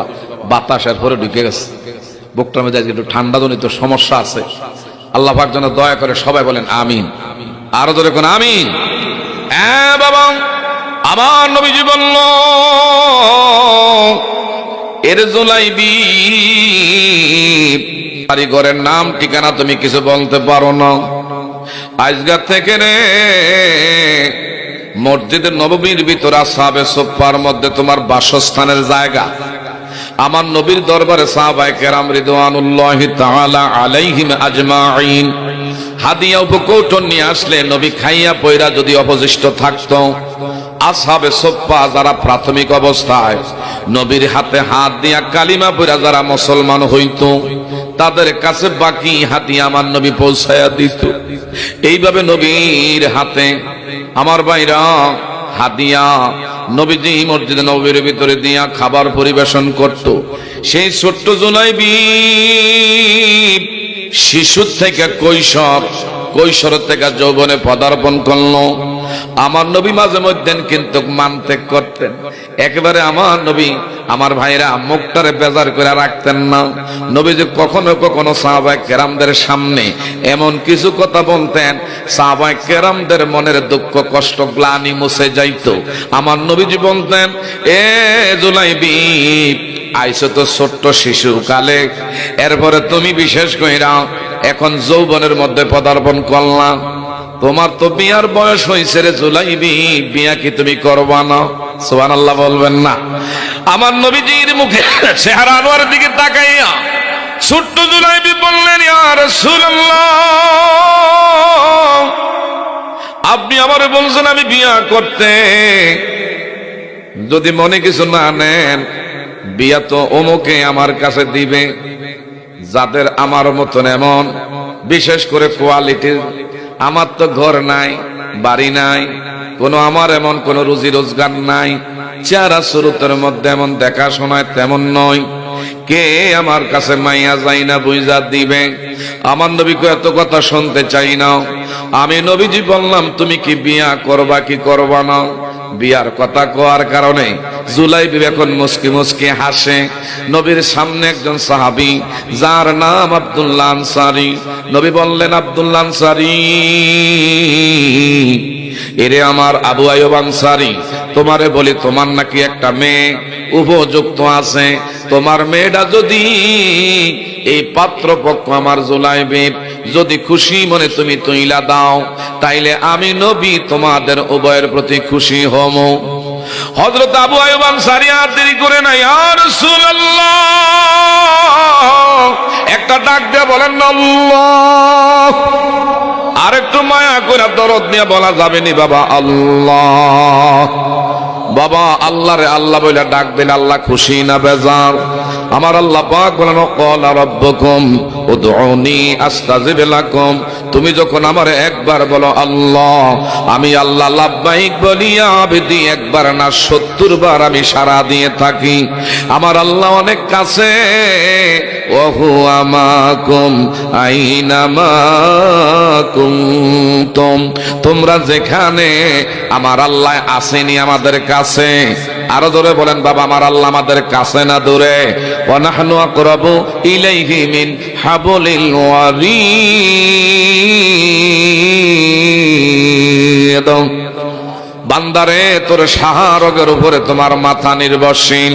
বাতাসের পরে ঢুকে গেছে বুকটার মধ্যে, একটু ঠান্ডা জনিত সমস্যা আছে। আল্লাহ পাক যেন দয়া করে সবাই বলেন আমিন। আরো ধরে কোন আমিন। হ্যাঁ বাবা, আমার নবীজি বলল, এর জুলাইবি কারিগরের নাম ঠিকানা তুমি কিছু বলতে পারো না। আজগার থেকে রে মসজিদের নববীর ভিতরে আসহাবে সোফার মধ্যে তোমার বাসস্থানের জায়গা। আমার নবীর দরবারে সাহাবায়ে কেরাম রিদওয়ানুল্লাহি তাআলা আলাইহিম আজমাইন হাদিয়া উপকৌটন নিয়ে আসলে নবী খাইয়া পয়রা যদি অবশিষ্ট থাকতো, আসহাবে সোফা যারা প্রাথমিক অবস্থায় নবীর হাতে হাত দিয়া কালিমা পয়রা যারা মুসলমান হইতো, তাদের কাছে বাকি হাদিয়া আমার নবী পৌঁছায়া দিত। এইভাবে নবীর হাতে আমার ভাইরা হাদিয়া নবীজি মসজিদে নববীর ভিতরে দিয়া খাবার পরিবেশন করত। সেই ছোট্ট জুলাইবি শিশু থেকে কৈশোর থেকে যৌবনে পদার্পণ করলো। আমার নবী মাঝে মধ্যে কিন্তু মানতে করতেন। একেবারে আমার নবী আমার ভাইরা মুখটারে বেজার করে রাখতেন না। নবী যে কখনো কখনো সাহাবায়ে কেরামদের সামনে এমন কিছু কথা বলতেন, সাহাবায়ে কেরামদের মনের দুঃখ কষ্ট গ্লানি মুছে যাইত। আমার নবীজি বলতেন, এ জুলাইবি আইসো তো ছোট্ট শিশু কালে, এরপরে তুমি বিশেষ কইরা এখন যৌবনের মধ্যে পদার্পণ করলাম, তোমার তো বিয়ার বয়স হয়েছে রে জুলাইবি, বিয়া কি তুমি করবা না? সুবহানাল্লাহ বলবেন না? আমার নবীজির মুখে চেহারা আনোয়ারের দিকে তাকাইয়া ছোট্ট জুলাইবি বললেন, ইয়া রাসূলুল্লাহ, আপনি আমারে বলছেন আমি বিয়া করতে, যদি মনে কিছু না নেন বিয়া তো অমুকে আমার কাছে দিবে, যাদের আমার মতন এমন বিশেষ করে কোয়ালিটির। আমার তো ঘর নাই, বাড়ি নাই, কোনো আমার এমন কোন রুজি রোজগার নাই, চেহারা সুরতের মধ্যে এমন দেখাশোনায় তেমন নয়, কে আমার কাছে মাইয়া যাই না বুঝা দিবে? আমার নবীকে এত কথা শুনতে চাই না। আমি নবীজি বললাম, তুমি কি বিয়া করবা কি করবা না? বিয়ার কথা কোয়ার কারণে জুলাইবি এখন মুস্কি মুস্কি হাসে। নবীর সামনে একজন সাহাবী যার নাম আব্দুল্লাহ আনসারী, নবী বললেন, আব্দুল্লাহ আনসারী, এরে আমার আবু আইয়ুব আনসারী, তোমারে বলি তোমার নাকি একটা মেয়ে উপযুক্ত আছে, তোমার মেয়েটা যদি এই পাত্রপক্ষ আমার জুলাইবির যদি খুশি মনে তুমি তুইলা দাও, তাইলে আমি নবী তোমাদের উভয়ের প্রতি খুশি হব। হযরত আবু আইয়ুব আনসারী আর দেরি করে না, ইয়া রাসূলুল্লাহ, একটা ডাক দিয়ে বলেন আল্লাহ। আর একটু মায়া করে দরদ নিয়ে বলা যাবে নি বাবা আল্লাহ? বাবা আল্লাহ রে আল্লাহ বলে ডাক দিলে আল্লাহ খুশি না বেজার? আমার আল্লাহ পাক বলেন, ক্বালা রাব্বুকুম উদউনি আস্তাজিব লাকুম, তুমি যখন আমারে একবার বলো আল্লাহ, আমি আল্লাহ লাব্বাইক বলিয়া আবেদি একবার না 70 বার আমি সাড়া দিয়ে থাকি। আমার আল্লাহ অনেক কাছে, ওয়া হুয়া মাকুম আইনামা কুনতুম, তোমরা যেখানে আমার আল্লাহ আসেনি আমাদের কাছে। আরো জোরে বলেন বাবা, আমার আল্লাহ আমাদের কাছে না দূরে? ওয়া নাহনু আকরাবু ইলাইহি মিন হাবলিল ওয়ারিদ। বান্দারে, তোর শাহরগের উপরে তোমার মাথা নির্ভরশীল,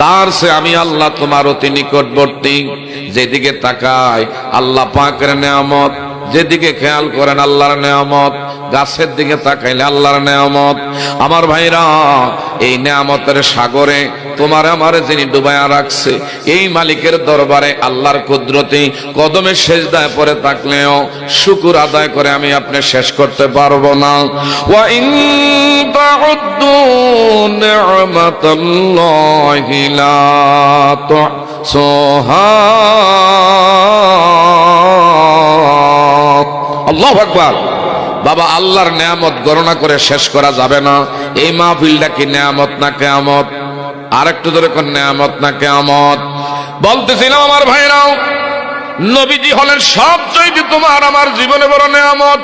তার সে আমি আল্লাহ তোমার অতি নিকটবর্তী। যেদিকে তাকায় আল্লাহ পাকের নেয়ামত, যেদিকে খেয়াল করেন আল্লাহর নেয়ামত, গাছের দিকে তাকাইলে আল্লাহর নেয়ামত। আমার ভাইরা, এই নেয়ামতের সাগরে তোমার আমারে যিনি ডুবাইয়া রাখছে, এই মালিকের দরবারে আল্লাহর কুদরতি কদমে সেজদায় পড়ে থাকলেও শুকর আদায় করে আমি আপনি শেষ করতে পারবো না। ওয়া ইন তাউদ্দু নি'মাতাল্লাহি লা তুহসুহা। আল্লাহু আকবার। বাবা, আল্লাহর নেয়ামত গণনা করে শেষ করা যাবে না। এই মাহফিলটা কি নেয়ামত না কিয়ামত? আরেকটু ধরে কোন নেয়ামত না কিয়ামত? বলতেছিলাম আমার ভাইরাও, নবীজি হলেন সবচেয়ে তোমার আমার জীবনে বড় নেয়ামত।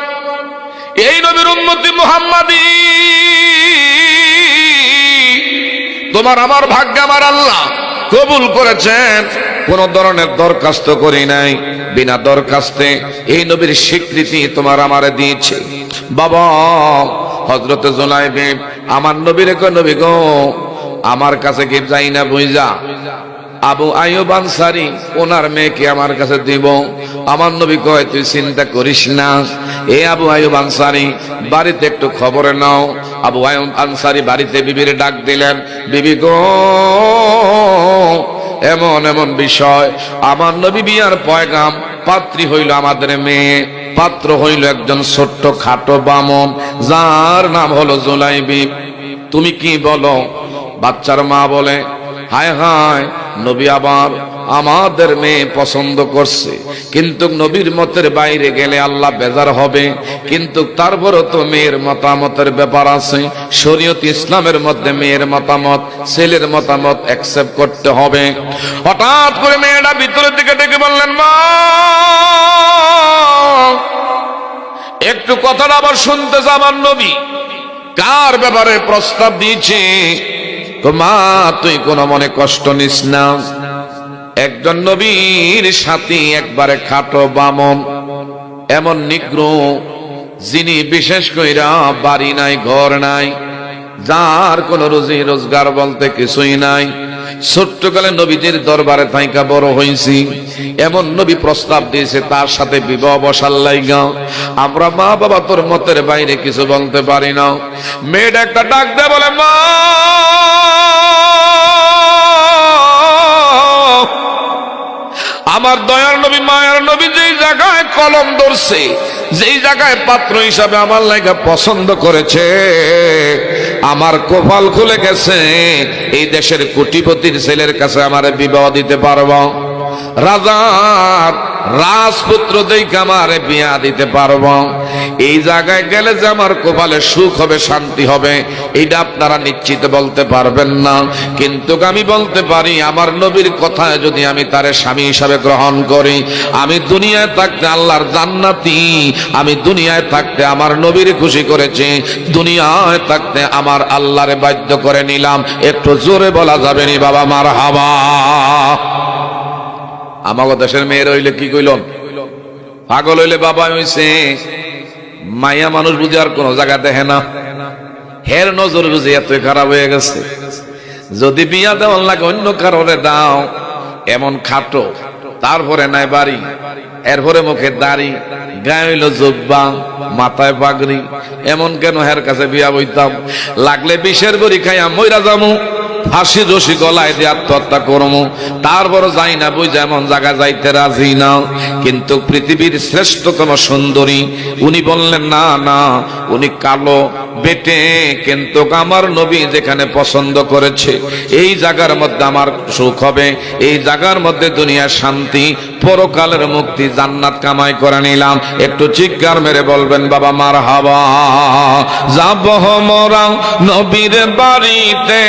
এই নবীর উম্মতি মুহাম্মাদী তোমার আমার ভাগ্য আমার আল্লাহ কবুল করেছেন। কোন ধরনের দরখাস্ত করি নাই, বিনা দরখাস্তে এই নবীর স্বীকৃতি তোমার আমারে দিয়েছে। বাবা, হযরতে জুলাইবি আমার নবীর কয়, নবী গো, আমার কাছে কি যাই না বুঝা আবু আইয়ুব আনসারী ওনার মেয়েকে আমার কাছে দিব। আমার নবী কয়, তুই চিন্তা করিস না, এ আবু আইয়ুব আনসারী বাড়িতে একটু খবর নাও। আবু আইয়ুব আনসারী বাড়িতে বিবির ডাক দিলেন, বিবি গো, এমন এমন বিষয়, আমার নবী বিয়ার পয়গাম, পাত্রী হইল আমাদের মেয়ে, পাত্র হইল একজন ছোট্ট খাটো বামন, যার নাম হলো জুলাইবি। তুমি কি বলো? বাচ্চার মা বলে, হায় হায়, নবী আবার আমাদের মেয়ে পছন্দ করছে, কিন্তু নবীর মতের বাইরে গেলে আল্লাহ বেজার হবে। কিন্তু তারপরও তো মেয়ের মতামতের ব্যাপার আছে। শরীয়ত ইসলামের মধ্যে মেয়ের মতামত, ছেলের মতামত অ্যাকসেপ্ট করতে হবে। হঠাৎ করে মেয়েটা ভিতরের দিকে ডেকে বললেন, মা একটু কথাটা আবার শুনতেছে। আমার নবী কার ব্যাপারে প্রস্তাব দিয়েছে? তো মা তুই কোনো মনে কষ্ট নিস না, একজন নবীর সাথী, একবারে খাটো বামন, এমন নিগ্র, যিনি বিশেষ কইরা বাড়ি নাই, ঘর নাই, যার কোনো রুজি রোজগার বলতে কিছুই নাই, ছোট্টকালে নবীজির দরবারে থাইকা বড় হইছি, এমন নবী প্রস্তাব দিয়েছে তার সাথে বিবাহ বসার লাইগা। আমরা মা বাবা তোর মতের বাইরে কিছু বলতে পারি না। মেয়েটা একটা ডাক দেয়, বলে মা আমার দয়ার নবী মায়ার নবী যেই জায়গায় কলম ধরছে, যেই জায়গায় পাত্র হিসাবে আমার লাইগা পছন্দ করেছে, আমার কপাল খুলে গেছে। এই দেশের কোটিপতির ছেলের কাছে আমার বিবাহ দিতে পারবো, রাজার রাজপুত্র দেখে আমার বিয়া দিতে পারবো। এই জায়গায় গেলে যে আমার কপালে সুখ হবে, শান্তি হবে, এটা আপনারা নিশ্চিত বলতে পারবেন না। কিন্তু আমি বলতে পারি, আমার নবীর কথায় যদি আমি তার স্বামী হিসাবে গ্রহণ করি, আমি দুনিয়ায় থাকতে আল্লাহর জান্নাতি, আমি দুনিয়ায় থাকতে আমার নবীর খুশি করেছি, দুনিয়ায় থাকতে আমার আল্লাহরে বাধ্য করে নিলাম। একটু জোরে বলা যাবে নি বাবা মারহাবা? আমাগো দেশের মেয়ের হইলে কি কইল, পাগল হইলে বাবা হইছে, মাইয়া মানুষ বুঝে আর কোন জায়গা দেখে না, হের নজর বুঝে এতই খারাপ হয়ে গেছে। যদি বিয়া দেওয়ার লাগে অন্য কারণে দাও, এমন খাটো, তারপরে নাই বাড়ি, এরপরে মুখে দাড়ি, গায়ে হইল জুব্বা, মাথায় পাগড়ি, এমন কেন হের কাছে বিয়া বইতাম? লাগলে বিষের বড়ি খাইয়া মইরা যামু, ফাঁসি রশি গলায় দিয়ে আত্মহত্যা করবো, তারপর যাই না বুঝে এমন জায়গা যাইতে রাজি না। কিন্তু পৃথিবীর শ্রেষ্ঠতম সুন্দরী উনি বললেন না না, উনি কালো বেটে, কিন্তু আমার নবী যেখানে পছন্দ করেছে এই জায়গার মধ্যে আমার সুখ হবে, এই জায়গার মধ্যে দুনিয়ার শান্তি, পরকালের মুক্তি, জান্নাত কামাই করে নিলাম। একটু চিৎকার মেরে বলবেন বাবা মারহাবা? যাব মোরা নবীর বাড়িতে,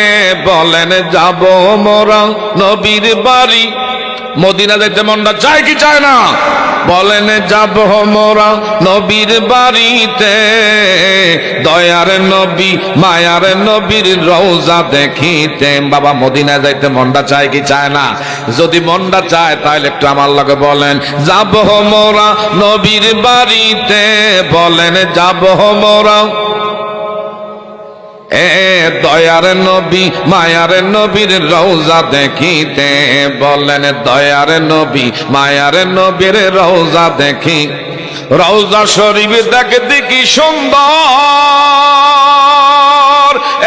বলেন যাব মোরা নবীর বাড়ি। মদিনা যাইতে মনটা চায় কি চায় না? বলেন যাব মোরা নবীর বাড়িতে, দয়ার নবী মায়ার নবীর রওজা দেখিতে। বাবা মদিনা যাইতে মনটা চায় কি চায় না? যদি মনটা চায় তাহলে একটু আমার লগে বলেন, যাব মোরা নবীর বাড়িতে, বলেন যাব মোরা দয়ার নবী মায়ার নবীর রওজা দেখিতে, বলেন দয়ার নবী মায়ার নবীর রওজা দেখি। রওজা শরীফ দেখতে কি সুন্দর,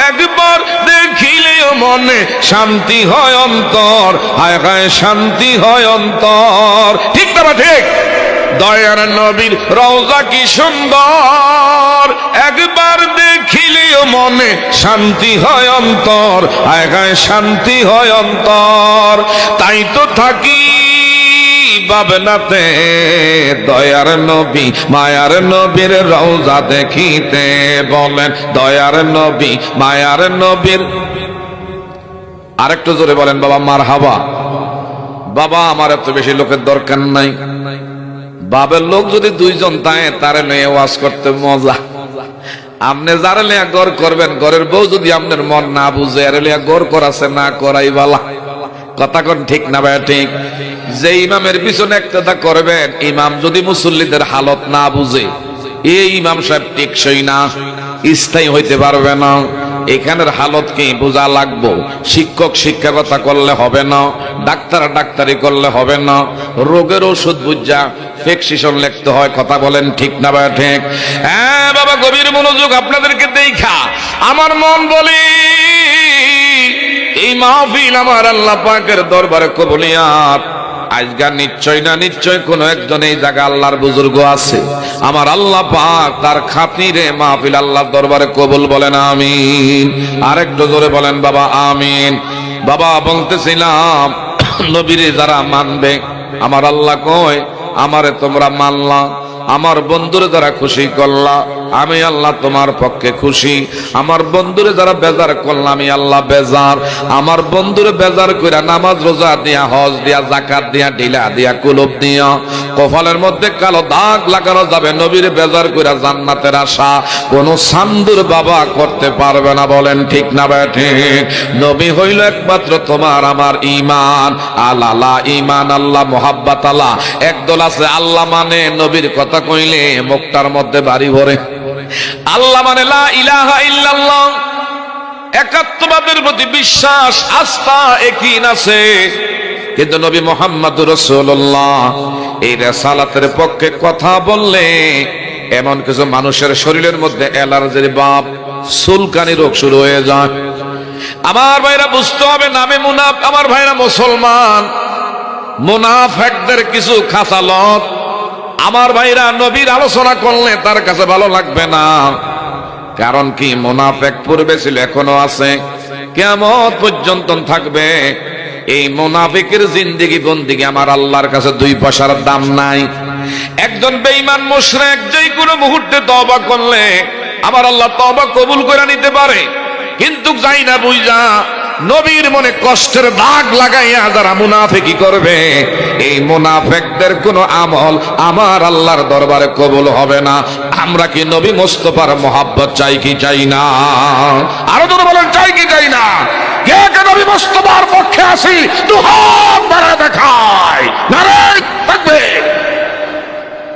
একবার দেখিলেও মনে শান্তি হয় অন্তর, হায় হায় শান্তি হয় অন্তর। ঠিক না ঠিক? দয়ার নবীর রওজা কি সুন্দর, একবার দেখিলেও মনে শান্তি হয় অন্তর, হায় হায় শান্তি হয় অন্তর। তাই তো থাকি ভাবনাতে, দয়ার নবী মায়ার নবীর রওজা দেখিতে, বলেন দয়ার নবী মায়ার নবীর। আরেকটু জোরে বলেন বাবা মারহাবা? বাবা আমার এত বেশি লোকের দরকার নাই, বাবের লোক যদি দুইজন তাই তারে নিয়ে ওয়াজ করতে মজা। আপনি যারা লিয়া গড় করবেন, ঘরের বউ যদি আপনার মন না বুঝে, আর লিয়া গড় করাছে না করাই বালা। কথা কোন ঠিক না ভাই? ঠিক। যে ইমামের পিছনে একটা করবেন, ইমাম যদি মুসল্লিদের হালত না বুঝে, এই ইমাম সাহেব টেকসই না, স্থায়ী হইতে পারবে না। এখানের হালত কি বোঝা লাগবো। শিক্ষক শিক্ষকতা করলে হবে না, ডাক্তার ডাক্তারি করলে হবে না, রোগের ওষুধ বুঝা প্রেসক্রিপশন লিখতে হয়। কথা বলেন ঠিক না ভাই? ঠিক। হ্যাঁ বাবা, গভীর মনোযোগ। আপনাদেরকে দেখা আমার মন বলি, এই মাহফিল আমার আল্লাহ পাকের দরবারে কবুলিয়াত। আজকে নিশ্চয় না নিশ্চয় কোন একজন এই জায়গা আল্লাহর বুজুর্গ আছে, আমার আল্লাহ পাক তার খাতিরে মাহফিল আল্লাহর দরবারে কবুল বলেন আমিন। আরেকটু জোরে বলেন বাবা আমিন। বাবা বলতেছিলাম নবীরে যারা মানবে, আমার আল্লাহ কয় আমারে তোমরা মানলা, আমার বন্ধুরে যারা খুশি করলা আমি আল্লাহ তোমার পক্ষে খুশি, আমার বন্ধুরে যারা বেজার করলা আমি আল্লাহ বেজার। আমার বন্ধুরে বেজার কইরা নামাজ রোজা দিয়া, হজ দিয়া, যাকাত দিয়া, ঢিলা দিয়া, কুলুপ দিয়া কপালের মধ্যে কালো দাগ লাগানো যাবে। নবীর বেজার কইরা জান্নাতের আশা কোন সান্দুর বাবা করতে পারবে না। বলেন ঠিক না ঠিক? নবী হইল একমাত্র তোমার আমার ঈমান। আল্লাহ ঈমান আল্লাহ মুহাব্বত আল্লাহ। একদল আছে আল্লাহ মানে নবীর কথা কইলে মুখটার মধ্যে বাড়ি ভরে। আল্লাহ মানে লা ইলাহা ইল্লাল্লাহ, একাত্মবাদের প্রতি বিশ্বাস, আস্থা, একীন আছে। কিন্তু নবী মুহাম্মদুর রাসূলুল্লাহ এই রিসালাতের পক্ষে কথা বললে এমন কিছু মানুষের শরীরের মধ্যে অ্যালার্জির বাপ চুলকানি রোগ শুরু হয়ে যায়। আমার ভাইরা বুঝতে হবে, নামে মুনাফিক, আমার ভাইরা মুসলমান, মুনাফিকদের কিছু খাসালত আমার ভাইরা নবীর আলোচনা করলে তার কাছে ভালো লাগবে না। কারণ কি, মুনাফিক পূর্বে ছিল, এখনো আছে, কিয়ামত পর্যন্ত থাকবে। এই মুনাফিকের জিন্দেগি বন্দিগি আমার আল্লাহর কাছে দুই পয়সার দাম নাই। একজন বেঈমান মুশরিক যেই কোনো মুহূর্তে তওবা করলে আমার আল্লাহ তওবা কবুল করে নিতে পারে, কিন্তু যাই না বুঝা নবীর মনে কষ্টের দাগ লাগাইয়া যারা মুনাফিকি করবে, এই মুনাফিকদের কোনো আমল আমার আল্লাহর দরবারে কবুল হবে না। আমরা কি নবী মুস্তাফার মহব্বত চাই কি চাই না? আরো জোরে বলেন, চাই কি চাই না? কে কে নবী মুস্তাফার পক্ষে আছি দুই হাত বাড়ায় দেখায়। নারে তাকবীর!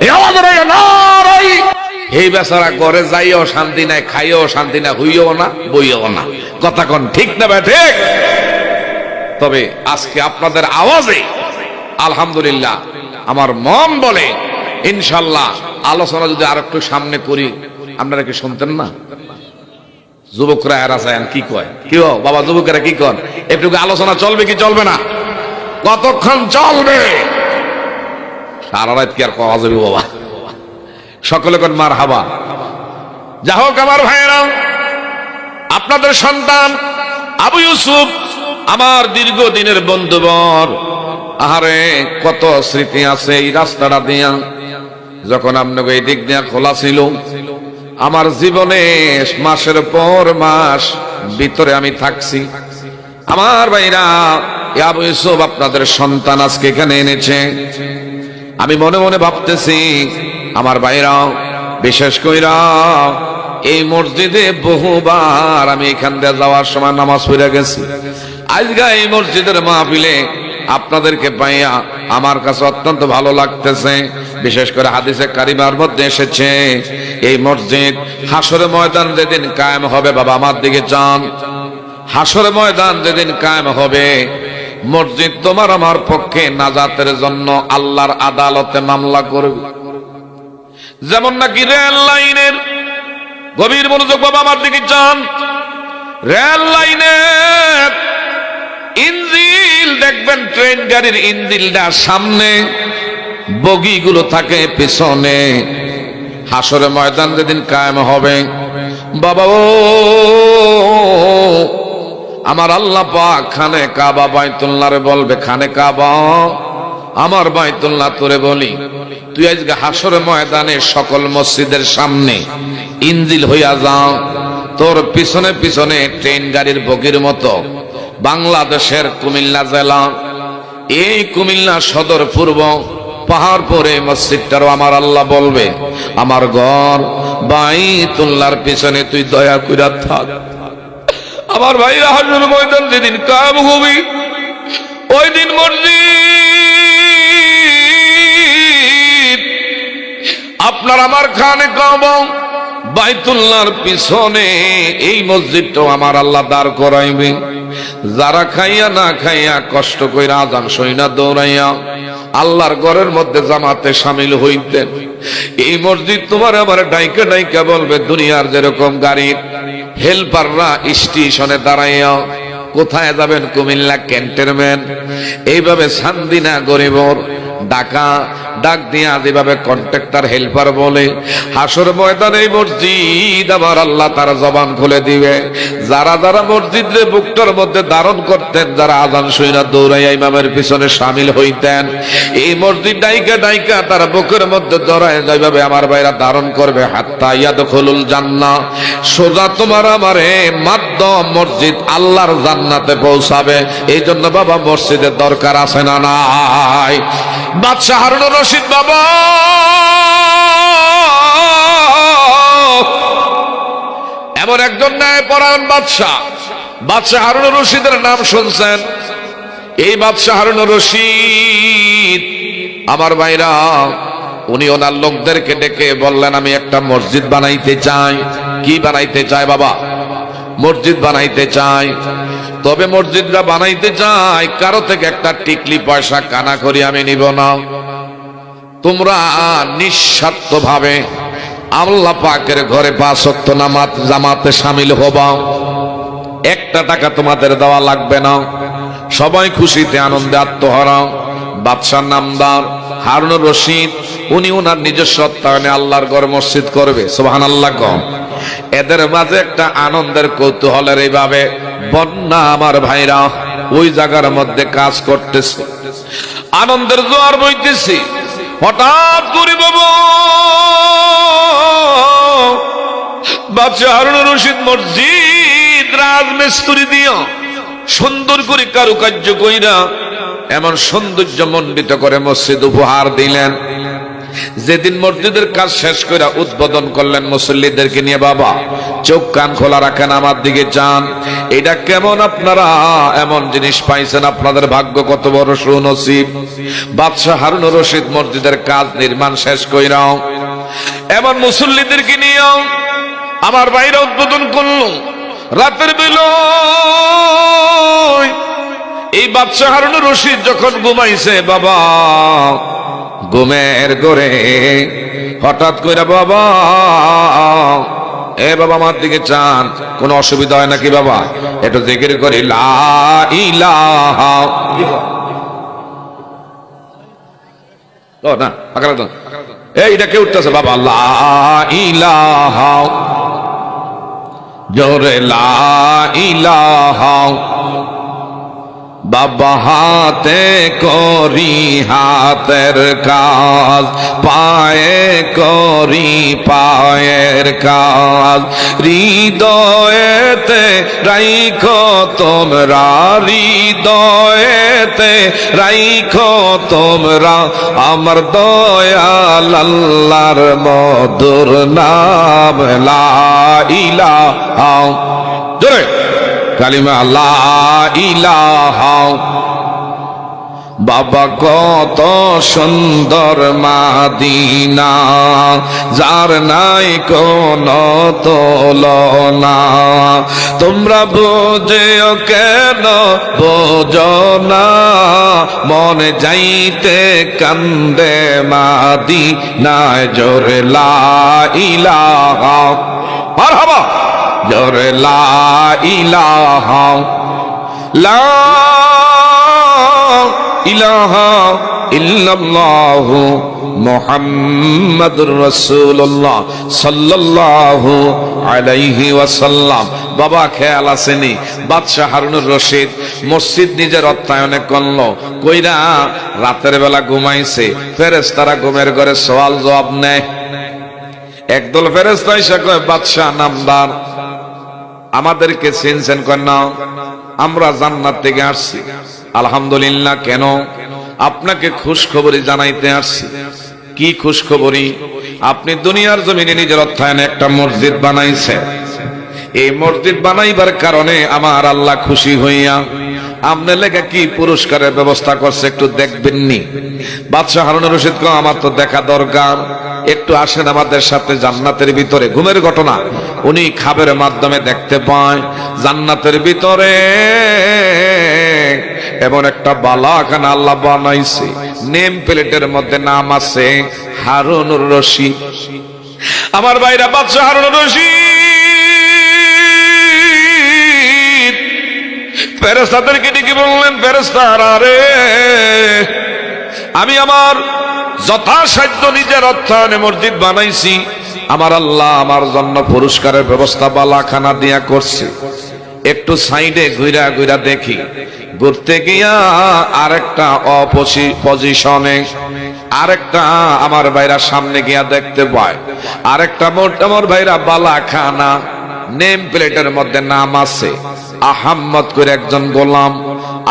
এই আওয়াজ রে নারাই! এই বেচারা ঘরে যাইও শান্তি নাই, খাইও শান্তি না, হইও না, বইও না। কথা কোন ঠিক না ঠিক? তবে আজকে আপনাদের আওয়াজে আলহামদুলিল্লাহ আমার মন বলে ইনশাল্লাহ আলোচনা যদি আর একটু সামনে করি, আপনারা কি শুনতেন না? যুবকরা এরা চান কি কয়, কি বাবা যুবকেরা কি কন, একটু আলোচনা চলবে কি চলবে না? কতক্ষণ চলবে? সারা রাত কি আর পাওয়া যাবে বাবা? সকলে কোন মারহাবা। যা হোক আমার ভাইয়েরা, আপনাদের সন্তান আবু ইউসুফ আমার দীর্ঘদিনের বন্ধুবর। আহারে কত স্মৃতি আছে এই রাস্তাটা দিয়া। যখন আপনাকে এই দিক দিয়া খোলা ছিল, আমার জীবনে মাসের পর মাস ভিতরে আমি থাকছি। আমার ভাইরা, আবু ইউসুফ আপনাদের সন্তান আজকে এখানে এনেছে। আমি মনে মনে ভাবতেছি আমার ভাইরা, বিশেষ কইরা এই মসজিদে বহুবার আমি এখান দিয়ে যাওয়ার সময় নামাজ পড়ে গেছি। আজকে এই মসজিদের মাহফিলে আপনাদেরকে পাইয়া আমার কাছে অত্যন্ত ভালো লাগতেছে। বিশেষ করে হাদিসে কারিমার মধ্যে এসেছে এই মসজিদ হাসরের ময়দান যেদিন কায়েম হবে, বাবা আমার দিকে চান, হাসরের ময়দান যেদিন কায়েম হবে, মসজিদ তোমার আমার পক্ষে নাজাতের জন্য আল্লাহর আদালতে মামলা করবে। যেমন নাকি রেল লাইনের, গভীর মনোযোগ বাবা আমার দিকে চান, রেল লাইনের ইঞ্জিল দেখবেন, ট্রেন গাড়ির ইঞ্জিলটা সামনে, বগিগুলো থাকে পেছনে। হাসরে ময়দান যেদিন কায়েম হবে বাবা, ও আমার আল্লাহ পাক খানে কাবা বাইতুল্লাহরে বলবে, খানে কাবা আমার বাইতুল্লাহ তোরে বলি, তুই আজকে হাসরে ময়দানে সকল মসজিদের সামনে ইঞ্জিল হইয়া যাও। তোর পিছনে পিছনে ট্রেন গাড়ির বগির মতো বাংলাদেশের কুমিল্লা জেলা, এই কুমিল্লা সদর পূর্ব পাহাড় পরে মসজিদটারও আমার আল্লাহ বলবে, আমার ঘর বাইতুল্লাহর পিছনে তুই দয়া কইরা থাক। আমার ভাইরা, হাসরের ময়দান যেদিন কায়েম হবে, ওই দিন মসজিদ আপনার আমার খানে কাবা বাইতুল্লাহর পিছনে এই মসজিদটাও আমার আল্লাহ দাঁড় করাইবে। যারা খাইয়া না খাইয়া কষ্ট কইরা আজান সইনা দৌড়াইয়া আল্লাহর ঘরের মধ্যে জামাতে শামিল হইতেন, এই মসজিদ তোমার আমার ডাইকা ডাইকা বলবে, দুনিয়ার যেরকম গাড়ির হেল্পাররা স্টেশনে দাঁড়াইয়া কোথায় যাবেন, কুমিল্লা ক্যান্টনমেন্ট, এইভাবে সান্দিনা গরিবর ঢাকা ডাক দিয়া যেভাবে কন্ট্রাক্টর হেল্পার বলে, হাসর ময়দানে এই মসজিদ আমার আল্লাহ তার জবান খুলে দিবে। যারা যারা মসজিদের বুকটার মধ্যে ধারণ করতেন, যারা আজান শুইনা দৌড়াইয়া ইমামের পিছনে শামিল হইতেন, এই মসজিদ ডাইকা ডাইকা তার বুকের মধ্যে জড়ায় যেভাবে আমার ভাইরা ধারণ করবে, হাত্তা ইয়াদখুলুল জান্নাহ, সোজা তোমার আমারে মাধ্যম মসজিদ আল্লাহর জান্নাতে পৌঁছাবে। এই জন্য বাবা মসজিদের দরকার আছে না নাই? বাদশাহ হারুনুর রশিদ বাবা এমন একজন ন্যায়পরায়ণ বাদশাহ, বাদশাহ হারুনুর রশিদের নাম শুনছেন। এই বাদশাহ হারুনুর রশিদ আমার ভাইরা উনি ওনার লোকদেরকে ডেকে বললেন, আমি একটা মসজিদ বানাইতে চাই। কি বানাইতে চায় বাবা? মসজিদ বানাইতে চাই। তবে মসজিদটা বানাইতে চাই, কারো থেকে একটা টিকলি পয়সা কানা করি আমি নিব না। তোমরা নিঃস্বার্থ ভাবে আল্লাহ পাকের ঘরে 5 ওয়াক্ত নামাজ জামাতে শামিল হবা, একটা টাকা তোমাদের দেওয়া লাগবে না। সবাই খুশিতে আনন্দে আত্মহারা। বাদশার নামদার হারুনুর রশিদ, উনি ওনার নিজস্ব অর্থায়নে আল্লাহর ঘর মসজিদ করবে। সুবহানাল্লাহ। এদের মাঝে একটা আনন্দের কৌতূহলের এইভাবে বন্যা আমার ভাইরা ওই জায়গার মধ্যে কাজ করতেছে, আনন্দের জোয়ার বইতেছে। হঠাৎ করে বাবা বাদশাহ হারুনুর রশিদ মসজিদ রাজমিস্ত্রি দিয়া সুন্দর করে কারুকার্য কইরা এমন সৌন্দর্য মণ্ডিত করে মসজিদ উপহার দিলেন। যেদিন মসজিদের কাজ শেষ করে উদ্বোধন করলেন মুসল্লিদেরকে নিয়ে, বাবা চোখ কান খোলা রাখেন, আমার দিকে যান। এটা কেমন আপনারা এমন জিনিস পাইছেন, আপনাদের ভাগ্য কত বড় সুনসিব। বাদশাহ হারুনুর রশিদ মসজিদের কাজ নির্মাণ শেষ কইরাও এমন মুসল্লিদেরকে নিয়ে আমার বাইরে উদ্বোধন করল। রাতের বেলা এই বাদশাহ হারুনুর রশিদ যখন ঘুমাইছে, বাবা ঘুমের ঘরে হঠাৎ করে বাবা বাবা আমার দিকে চান, কোনো অসুবিধা হয় নাকি বাবা? একটু জিকির করি লা ইলাহা। না এইটা কে উঠতেছে বাবা? লা ইলাহা, জোরে লা ইলাহা। বাবা হাতে করি হাতের কাজ, পায়ে করি পায়ের কাজ, হৃদয়েতে রাইখো তোমরা, হৃদয়েতে রাইখো তোমরা আমার দয়াল আল্লাহর মধুর নাম লা ইলাহা। জোরে কালিমা লা ইলাহা। বাবা কত সুন্দর মাদিনা, যার নাই কোন তুলনা। তোমরা বুঝেও কেন বোঝো না, মনে যাইতে কান্দে মাদিনায়। জোরে লা ইলাহা, মারহাবা। জোরে লা ইলাহা, লা ইলাহা ইল্লাল্লাহু মুহাম্মাদুর রাসূলুল্লাহ সাল্লাল্লাহু আলাইহি ওয়াসাল্লাম। বাবা খেয়াল আসেনি, বাদশাহ হারুনুর রশিদ মসজিদ নিজের অর্থায়নে করলো, কইরা রাতের বেলা ঘুমাইছে। ফেরেশতারা ঘুমের ঘরে সওয়াল জবাব নেয়। একদল ফেরেশতা এসে কয়, বাদশাহ নামদার আমাদেরকে চিনছেন? কয় না, আমরা জান্নাত থেকে আসছি। আলহামদুলিল্লাহ। কেন? আপনাকে খুশখবরি জানাইতে আসছি। কি খুশখবরি? আপনি দুনিয়ার জমিনে নিজের অর্থায়নে একটা মসজিদ বানাইছে। এই মসজিদ বানাইবার কারণে আমার আল্লাহ খুশি হইয়া আপনার লেখা কি পুরস্কারের ব্যবস্থা করছে একটু দেখবেননি? বাদশাহ হারুনুর রশিদ কয়, আমার তো দেখা দরকার, একটু আসেন আমাদের সাথে জান্নাতের ভিতরে। ঘুমের ঘটনা উনি খাবের মাধ্যমে দেখতে পায় জান্নাতের ভিতরে এমন একটা বালাখানা আল্লাহ বানাইছে, নেম প্লেটের মধ্যে নাম আছে হারুনুর রশিদ। আমার ভাইরা, বাদশাহ হারুনুর রশিদ ফেরেশতাদেরকে ডেকে বললেন, ফেরেশতারা রে, আমি আমার যথাসাধ্য নিজের অর্থায়নে মসজিদ বানাইছি। আমার আল্লাহ আমার জন্য পুরস্কারের ব্যবস্থা বালাখানা দিয়া করছে। একটু সাইডে ঘুরা ঘুরা দেখি, ঘুরতে গিয়া আরেকটা পজিশনে আরেকটা আমার ভাইরা সামনে গিয়া দেখতে পায় আরেকটা মোটামোর ভাইরা বালাখানা, নেম প্লেটের মধ্যে নাম আছে আহাম্মদ করে একজন গোলাম।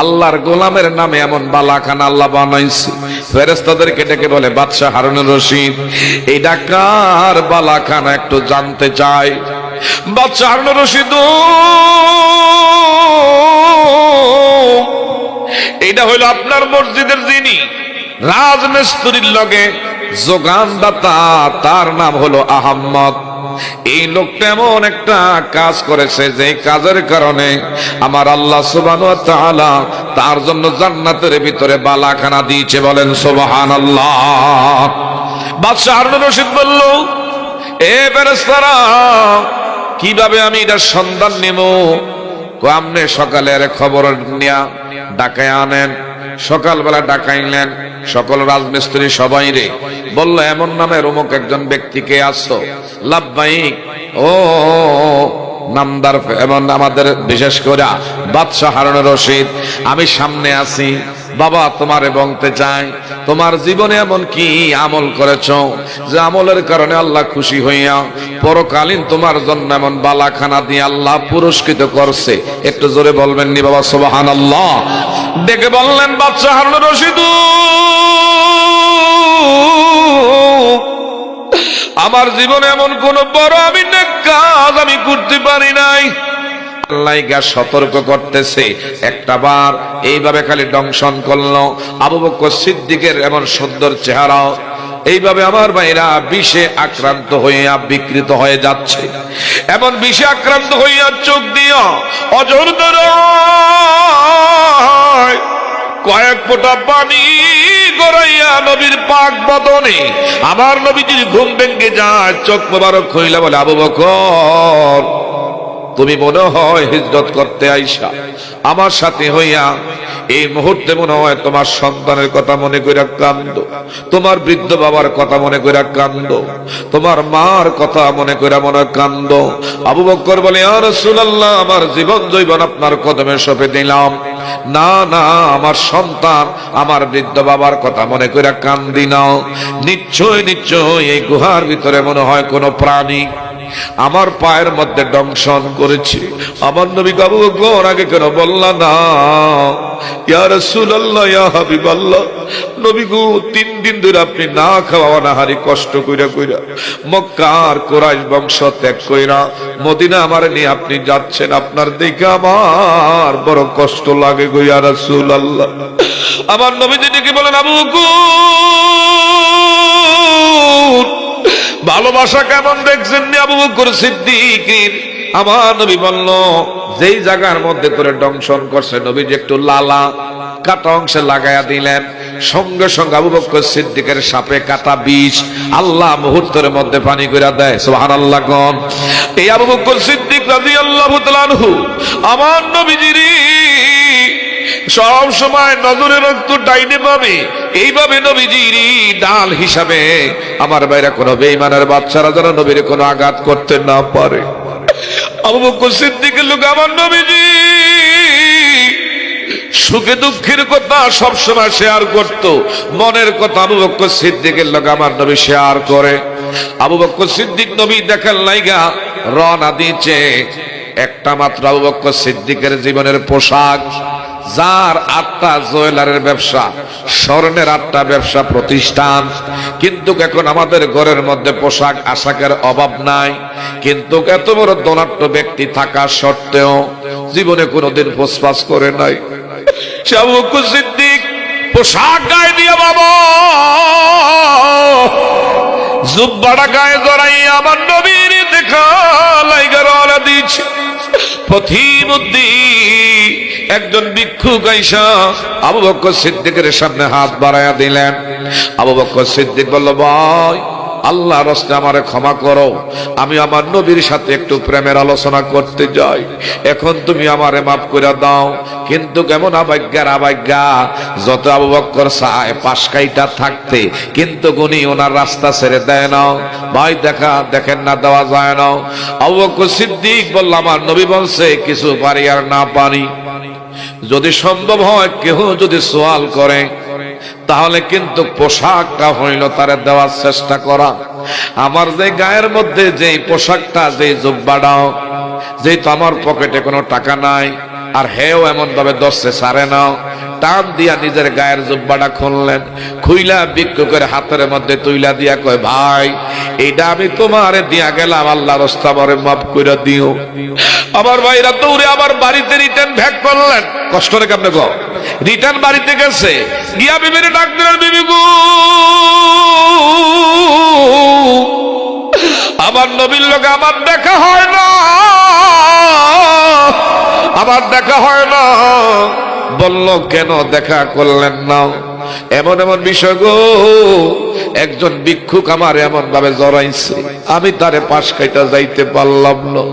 আল্লাহর গোলামের নামে এমন বালাখানা আল্লাহ বানাইছে। ফেরেশতাদেরকে ডেকে বলে, বাদশাহ হারুনুর রশিদ, এই ডাকার বালাখানা একটু জানতে চাই। বাদশাহ হারুনুর রশিদ, এটা হইল আপনার মসজিদের যিনি রাজমিস্ত্রির লগে যোগানদাতা, তার নাম হলো আহাম্মদ। এই লোকটা এমন একটা কাজ করেছে যে কাজের কারণে আমার আল্লাহ সুবহানাহু ওয়া তাআলা তার জন্য জান্নাতের ভিতরে বালাখানা দিয়েছে। বলেন সুবহানাল্লাহ। বাদশা হারুনুর রশিদ বলল, এ ফেরেশতারা, কিভাবে আমি এটার সন্ধান নেব? আমনে সকালের খবর নিয়া ডাকায় আনেন। সকালবেলা ডাকাইলেন সকল রাজমিস্ত্রি সবাই রে, বলল এমন নামের অমুক একজন ব্যক্তিকে আসো। লাব্বাইক, ও নামদার এমন আমাদের বিশেষ করে বাদশাহ হারুনুর রশিদ, আমি সামনে আছি বাবা, তোমারে বলতে চাই তোমার জীবনে এমন কি আমল করেছো যে আমলের কারণে আল্লাহ খুশি হইয়া পরকালীন তোমার জন্য এমন বালাখানা দিয়ে আল্লাহ পুরস্কৃত করছে। একটু জোরে বলবেন নি বাবা সুবহানাল্লাহ। ডেকে বললেন, বাদশাহ হারুনুর রশিদ, আমার জীবনে এমন কোন বড় আমি নেক কাজ আমি করতে পারি নাই। আল্লাহ সতর্ক করতেছে। একটা বার এইভাবে খালি দংশন করলো। আবু বকর সিদ্দিকের এমন সুন্দর চেহারা, এইভাবে আমার ভাইরা বিষে আক্রান্ত হইয়া বিকৃত হয়ে যাচ্ছে। এমন বিষে আক্রান্ত হইয়া চোখ দিয়া অঝর কয়েক ফোঁটা পানি গড়াইয়া নবীর পাক বদনে আমার নবীজির ঘুম ভেঙে যায়। চোখ মোবারক হইলা বলে, আবু বকর, তুমি মনে হয় হিজরত করতে আইসা আমার সাথে হইয়া এই মুহূর্তে মনে হয় তোমার সন্তানের কথা মনে কইরা কান্দো, তোমার বৃদ্ধ বাবার কথা মনে কইরা কান্দো, তোমার মার কথা মনে কইরা মনে কান্দো। আবু বকর বলে, ইয়া রাসূলুল্লাহ, আমার জীবন জৈবন আপনার কদমে সঁপে দিলাম। না না, আমার সন্তান আমার বৃদ্ধ বাবার কথা মনে কইরা কান্দি নাও। নিশ্চয় নিশ্চয় এই গুহার ভিতরে মনে হয় কোন প্রাণী আমার পায়ের মধ্যে দংশন করেছে। আমার নবী আবু বকর, আগে কেন বললা না? ইয়া রাসূলুল্লাহ, ইয়া হাবিবাল্লাহ, নবী গো, 3 দিন ধরে আপনি না খাওয়া অনাহারি কষ্ট কইরা কইরা মক্কার কুরাইশ বংশ ত্যাগ কইরা মদিনা আমার নিয়ে আপনি যাচ্ছেন, আপনার দেখে আমার বড় কষ্ট লাগে গো ইয়া রাসূলুল্লাহ। আমার নবীজি ডেকে বলেন, আবু বকর, ভালোবাসা কেমন দেখছেন আবু বকর সিদ্দিকের? আমার নবী বলল, যেই জায়গার মধ্যে করে দংশন করছে নবীজি একটু লালা কাটা অংশে লাগাইয়া দিলেন। সঙ্গে সঙ্গে আবু বকর সিদ্দিকের সাপে কাটা বিষ আল্লাহ মুহূর্তের মধ্যে পানি কইরা দেয়। সুবহানাল্লাহ। কোন এই আবু বকর সিদ্দিক রাদিয়াল্লাহু তাআলা আনহু আমার নবীজির সব সময় নজরের রক্ত ডাইনে পাবে, এইভাবে নবীজির ডাল হিসাবে আমার বাইরে কোনো বেঈমানের বাচ্চারা যেন নবীর কোনো আঘাত করতে না পারে। আবু বকর সিদ্দিকের লোক আমার নবীজি সুখে দুঃখের কথা সব সময় শেয়ার করত। মনের কথা আবু বকর সিদ্দিকের লোক আমার নবী শেয়ার করে। আবু বকর সিদ্দিক নবী দেখার লাইগা রওনা দিয়েছে। একটা মাত্র আবু বকর সিদ্দিকের জীবনের পোশাক, যার 8টা জুয়েলারের ব্যবসা, স্বর্ণের 8টা ব্যবসা প্রতিষ্ঠান। কিন্তু এখন আমাদের ঘরের মধ্যে পোশাক আশাকের অভাব নাই, কিন্তু এত বড় ধনাঢ্য ব্যক্তি থাকা সত্ত্বেও জীবনে কোনোদিন ফোসফাস করে নাই। সে আবু বকর সিদ্দিক পোশাক গায়ে দিয়া বাবা জুব্বাটা গায়ে জড়াইয়া আমার নবীর দেখা লাইগা রওনা দিয়েছে। পথিমধ্যে একজন ভিক্ষুক আইসা আবু বকর সিদ্দিকের সামনে হাত বাড়াইয়া দিলেন। আবু বকর সিদ্দিক বলল, ভাই আল্লাহর রাস্তায় আমারে ক্ষমা করো, আমি আমার নবীর সাথে একটু প্রেমের আলোচনা করতে যাই, এখন তুমি আমারে মাফ করে দাও। কিন্তু কেমন আবাজ্ঞার আবাজ্ঞা, যত আবু বকর চায় পাশ কাইটা থাকতে, কিন্তু উনি ওনার রাস্তা ছেড়ে দেয় না। ভাই দেখেন না, দেওয়া যায় না। আবু বকর সিদ্দিক বলল, আমার নবী বলছে কিছু পারি আর না পারি, যদি সম্ভব হয় কেহ যদি সওয়াল করে তাহলে কিন্তু পোশাকটা হইল তারে দেওয়ার চেষ্টা করা। আমার যে গায়ের মধ্যে যে পোশাকটা, যে জুব্বাটাও, যেহেতু আমার পকেটে কোনো টাকা নাই, আর হেও এমন ভাবে দশে সারে নাও, টান দিয়া নিজের গায়ের জুব্বাটা খুললেন, খুইলা বিক্রি করে হাতের মধ্যে তুইলা দিয়া কয়, ভাই এইটা আমি তোমারে দিয়া গেলাম, আল্লাহর রাস্তায় মাফ করে দিও। আমার ভাইরা দৌড়ে আবার বাড়িতে রিটার্ন ব্যাক করলেন। কষ্ট রে কেমনে গো, রিটার্ন বাড়িতে গেছে, গিয়া বিবির ডাক দিলেন, বিবি গো, আমার নবীর লোকে আমার দেখা হয় না, আমার দেখা হয় না। বলল, কেন দেখা করলেন না? এমন এমন বিষয় গো, একজন ভিক্ষুক আমার এমন ভাবে জড়াইছে, আমি তারে পাশ কাইটা যাইতে পারলাম না,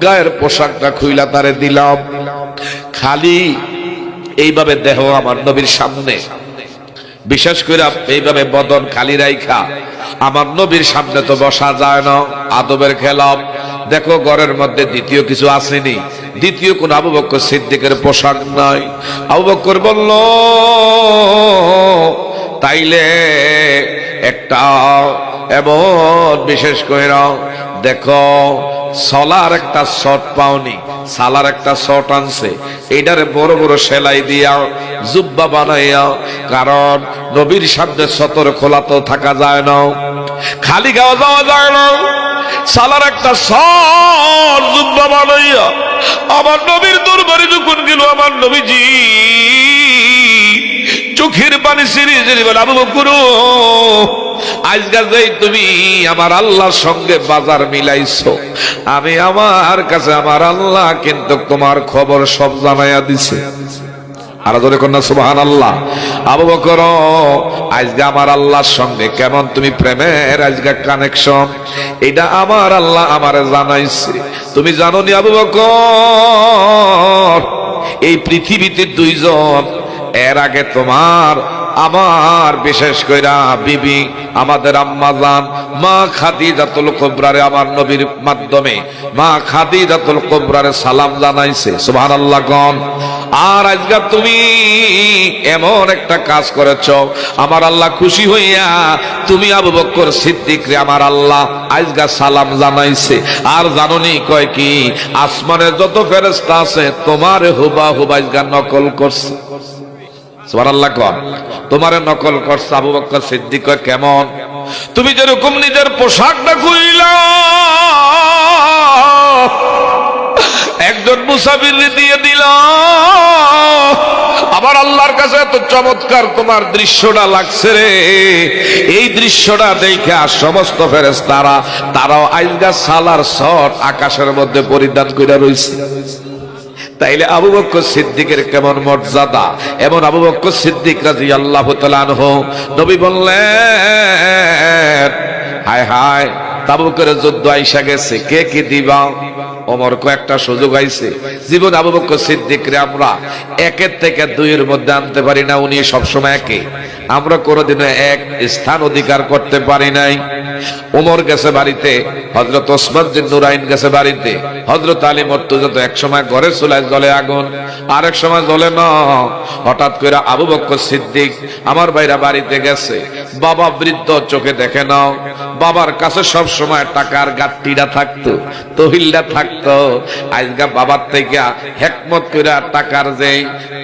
গায়ের পোশাকটা খুইলা তারে দিলাম। খালি এইভাবে দেহ আমার নবীর সামনে, বিশেষ করে এইভাবে বদন খালি রাইখা আমার নবীর সামনে তো বসা যায় না, আদবের খেলাম। দেখো ঘরের মধ্যে দ্বিতীয় কিছু আসেনি, দ্বিতীয় কোন আবু বকর সিদ্দিকের পোশাক নাই। আবু বকর বলল, তাইলে একটা এমন বিশেষ করে দেখো, সলার একটা শর্ট পাওনি, সালার একটা শর্ট আনছে, এইটারে বড় বড় সেলাই দিয়া জুব্বা বানাইয়া, কারণ নবীর সামনে সতর খোলা তো থাকা যায় না, খালি গাওয়া যাওয়া যায় না। সালার একটা শর্ট জুব্বা বানাইয়া আমার নবীর দরবারে যখন গেল, আমার নবীজি চোখের পানি সিরিয়ে বলে, আবু বকর আজকাল যাই তুমি আমার আল্লাহর সঙ্গে বাজার মিলাইছো, আমি আমার কাছে আমার আল্লাহ কিন্তু তোমার খবর সব জানাইয়া দিছে। আর ধরে কন্যা সুবহানাল্লাহ। আবু বকর আজকে আমার আল্লাহর সঙ্গে কেমন তুমি প্রেমের আজকে কানেকশন, এটা আমার আল্লাহ আমারে জানাইছে। তুমি জানো নি আবু বকর, এই পৃথিবীতে দুইজন, এর আগে তোমার আমার বিশেষ কইরা বিবি আমাদের আম্মা জান মা খাদিজাতুল কুবরারে আমার নবীর মাধ্যমে মা খাদিজাতুল কুবরারে সালাম জানাইছে। সুবহানাল্লাহ গণ। আর আজকে তুমি এমন একটা কাজ করেছো, আমার আল্লাহ খুশি হইয়া তুমি আবু বকর সিদ্দিকরে আমার আল্লাহ আজকে সালাম জানাইছে। আর জানোনি কয় কি, আসমানের যত ফেরেশতা আছে তোমার হুবাহুব আজকে নকল করছে। সুবহানাল্লাহ গণ। তোমারে নকল করছে আবু বকর সিদ্দিক। কেমন? তুমি যেরকম নিজের পোশাকটা খুইলা একজন মুসাফির দিয়ে দিল, আমার আল্লাহর কাছে এত চমৎকার তোমার দৃশ্যটা লাগছে রে, এই দৃশ্যটা দেখে সমস্ত ফেরেশতারা তারাও আইলগা সালার শট আকাশের মধ্যে পরিধান করে রইছে। তাইলে আবু বকর সিদ্দিকের কেমন মর্যাদা, এমন আবু বকর সিদ্দিক রাদিয়াল্লাহু তাআলা আনহু নবী বললেন, হায় হায় তাবুকের যুদ্ধ আইসা গেছে, কে কি দিবা? ওমর কয়েকটা সুযোগ আইছে, জীবন আবু বকর সিদ্দিকরে আমরা একের থেকে দুইয়ের মধ্যে আনতে পারি না, উনি সবসময় একে, আমরা কোনোদিনও এক স্থান অধিকার করতে পারি নাই। ওমর গেছে বাড়িতে, হযরত ওসমান জিন নুরাইন গেছে বাড়িতে, হযরত আলী মর্তুজা তো এক সময় ঘরের চুলায় জ্বলে আগুন, আরেক সময় জ্বলে না। হঠাৎ করে আবু বকর সিদ্দিক আমার ভাইরা বাড়িতে গেছে, বাবা বৃদ্ধ, চোখে দেখে নাও, বাবার কাছে সব সময় টাকার গাট্টিটা থাকতো, তহিলটা থাকতো। আজকে বাবার থেকে হেকমত কইরা টাকার যে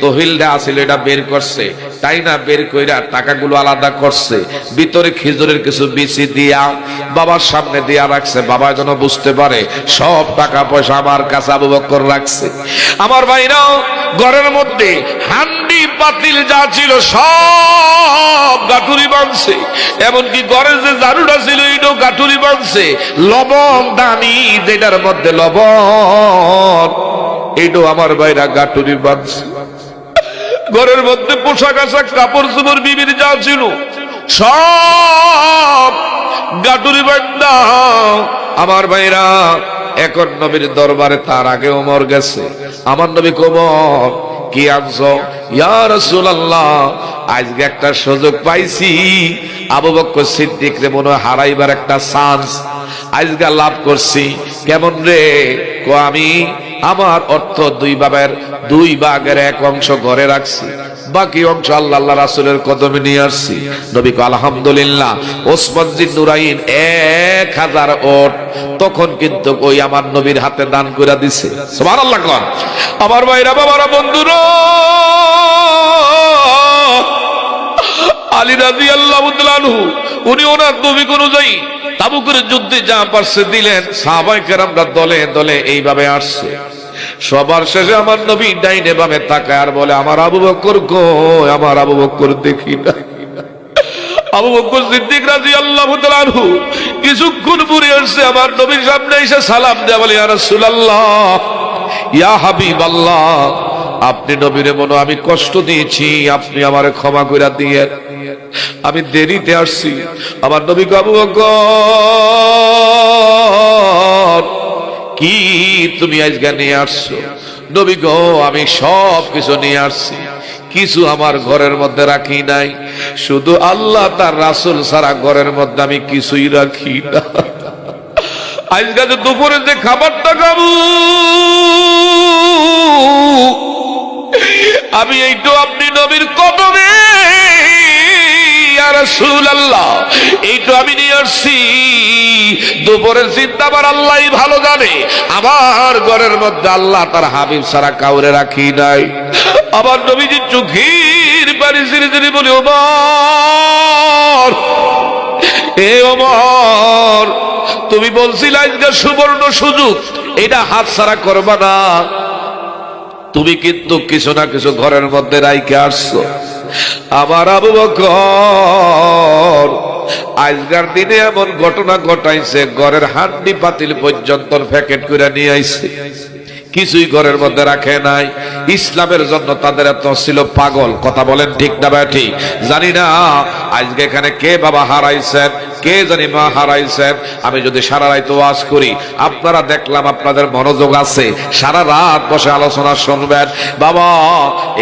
তহিলটা আছিল এটা বের করছে, তাই না বের কইরা টাকাগুলো আলাদা করছে, ভিতরে খেজুরের কিছু বিচি দিয়া বাবার সামনে দিয়া রাখছে, বাবা যেন বুঝতে পারে সব টাকা পয়সা আমার কাছে আবু বকর রাখছে। আমার ভাইরাও ঘরের মধ্যে হান্ডি পাতিল যা ছিল সব গাঠুরি বাঁধছে, এমনকি ঘরের যে ঝাড়ুটা ছিল এটাও গাঠুরি বাঁধছে, লবণ দানি যেটার মধ্যে লবণ এটাও আমার ভাইরা গাঠুরি বাঁধছে। ঘরের মধ্যে পোশাক আশাক কাপড় চোপড় বিবির যা ছিল সব গাটুরি বান্দা আমার ভাইরা এখন নবীর দরবারে তার আগে ওমর গেছে। আমার নবী ওমর কি আনছো? ইয়া রাসূলুল্লাহ, আজকে একটা সুযোগ পাইছি, আবু বকর সিদ্দিক রে মনে হারাইবার একটা চান্স আজকে লাভ করছি। কেমন রে? কো আমি আমার অর্থ দুই ভাগের এক অংশ ঘরে রাখছি, বাকি অংশ আল্লাহ রাসূলের কদমে নিয়ে আসছি। নবী কো আলহামদুলিল্লাহ। ওসমান জিন নুরাইন 1000 ওট তখন কিন্তু ওই আমার নবীর হাতে দান করে দিছে। সুবহানাল্লাহ। আমার ভাইরা, বাবারা, বন্ধুরা, আলী রাদিয়াল্লাহু তাআলা আনহু উনি ওনার নবী অনুযায়ী তাবুকের যুদ্ধে যা পারছে দিলেন। সাহাবায়ে কেরামরা দলে দলে এইভাবে আসছে। সবার শেষে আমার নবী ডাইনে বামে তাকায় আর বলে, আমার আবু বকর কই? আমার আবু বকর দেখি না। আবু বকর সিদ্দিক রাদিয়াল্লাহু তাআলা আনহু কিছুক্ষণ পরে আসছে আমার নবীর সামনে এসে সালাম দেয়া বলে, ইয়া রাসূলুল্লাহ, ইয়া হাবিবাল্লাহ, আপনি নবীরে মনে আমি কষ্ট দিয়েছি, আপনি আমারে ক্ষমা করে দিয়ে, আমি দেরিতে আসছি। আমার নবী আবু বকর, কি তুমি আজকে নিয়ে আসছো? নবী গো, আমি সব কিছু নিয়ে আসছি, কিছু আমার ঘরের মধ্যে রাখি নাই, শুধু আল্লাহ তার রাসূল ছাড়া ঘরের মধ্যে আমি কিছুই রাখি না। আজকে যে দুপুরে যে খাবারটা খাবো আমি এইটু আপনি নবীর কদমে, ইয়া রাসূলুল্লাহ, এইটু আমি নিয়ে আসছি। দুপুরের চিন্তা আমার আল্লাহই ভালো জানে, আমার ঘরের মধ্যে আল্লাহ তার হাবিব ছাড়া কাউরে রাখি নাই। আমার নবীজি চোখের পানি ছেড়ে ছেড়ে বলে, ওমর, এ ওমর, তুমি বলছিলে আজকে সুবর্ণ সুযোগ, এটা হাত ছাড়া করবা না। তুমি কিন্তু কিছু না কিছু ঘরের মধ্যে রাইখে আসছো। আমার আবু বকর আজকের দিনে এমন ঘটনা ঘটাইছে, ঘরের হান্ডি পাতিল পর্যন্ত প্যাকেট করে নিয়ে আইছে, কিছুই ঘরের মধ্যে রাখে নাই। ইসলামের জন্য তাদের এত ছিল পাগল। কথা বলেন ঠিক না ব্যাঠি? জানি না আজকে এখানে কে বাবা হারাইছেন, কে জানি মা হারাইছেন। আমি যদি সারা রাত ওয়াজ করি, আপনারা দেখলাম আপনাদের মনোযোগ আছে, সারা রাত বসে আলোচনা শুনবেন। বাবা,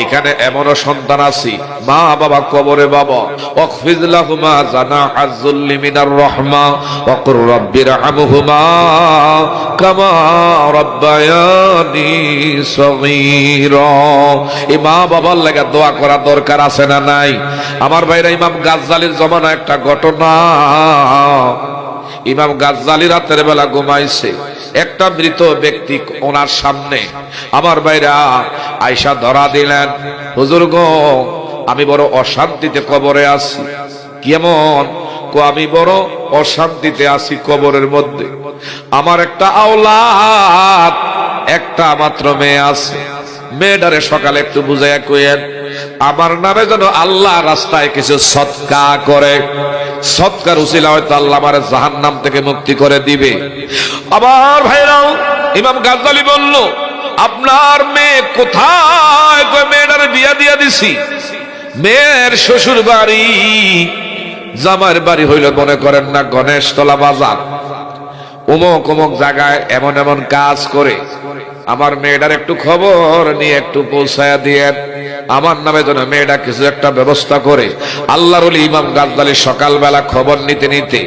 এখানে এমনও সন্তান আছি, মা বাবা কবরে, বাবা ওয়াকফিজ লাহুমা জানাহাজ যুল্লি মিনার রাহমা ওয়া কুর রাব্বিরহামহুমা কামা রাব্বায়ানি সগীরা। এই মা বাবার লাগা দোয়া করা দরকার আছে না নাই? আমার ভাইরা, ইমাম গাজ্জালির জমানা একটা ঘটনা। ইমাম গাজ্জালি রাতের বেলা ঘুমাইছে, একটা মৃত ব্যক্তি ওনার সামনে। আমার ভাইরা আয়েশা ধরা দিলেন, হুজুর গো, আমি বড় অশান্তিতে কবরে আছি। কেমন? আমি বড় অশান্তিতে আছি কবরের মধ্যে। আমার একটা আওলাদ, একটা মাত্র মেয়ে আছে, মেয়েটারে সকালে একটু বুঝাইয়া কইেন আমার নামে যেন আল্লাহ রাস্তায় কিছু সদকা করে, সদকার উসিলা হয়তো আল্লাহ আমার জাহান্নাম থেকে মুক্তি করে দিবে। আবার ভাইরাও, ইমাম গাজ্জালি বলল, আপনার মেয়ে কোথায়? মেয়েটার বিয়া দিয়া দিছি। মেয়ের শ্বশুর বাড়ি, জামার বাড়ি হইল মনে করেন না গণেশতলা বাজার, অমুক অমুক জায়গায় এমন এমন কাজ করে। আমার মেয়েটার একটু খবর নিয়ে একটু পৌঁছায়া দিয়ে আমার নামে যেন মেয়েটা কিছু একটা ব্যবস্থা করে। আল্লাহর ওলি ইমাম গাজ্জালি সকালবেলা খবর নিতে নিতে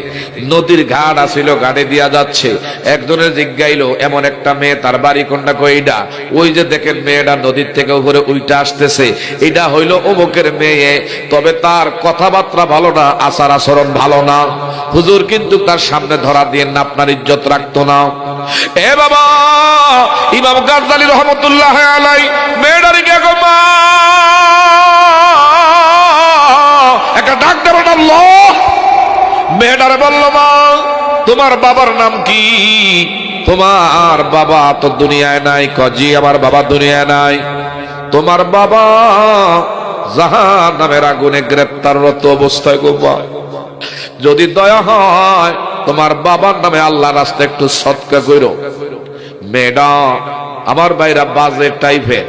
নদীর ঘাট আসিল, ঘাটে দিয়া যাচ্ছে। একজনের জিজ্ঞাইলো, এমন একটা মেয়ে, তার বাড়ি কোনটা? কইডা ওই যে দেখেন মেয়েটা নদীর থেকে উপরে উল্টা আসতেছে, এটা হইল অমুকের মেয়ে, তবে তার কথাবার্তা ভালো না, আচার আচরণ ভালো না। হুজুর কিন্তু তার সামনে ধরা দিয়ে না, আপনার ইজ্জত রাখতো না। এ বাবা, ইমাম গাজ্জালি রহমতুল্লাহ আলাই মেয়েটারি কে গো মা, একটা ডাক্তার আল্লাহ। মেয়েটারে বলল, মা তোমার বাবার নাম কি? তোমার বাবা তো দুনিয়ায় নাই। কজি, আমার বাবা দুনিয়ায় নাই। তোমার বাবা জাহান্নামের আগুনে গ্রেপ্তাররত অবস্থায় গো মা, যদি দয়া হয় তোমার বাবার নামে আল্লাহ রাস্তায় একটু সদকা কইরো। মেয়েটা আমার বাইরা বাজে টাইপের,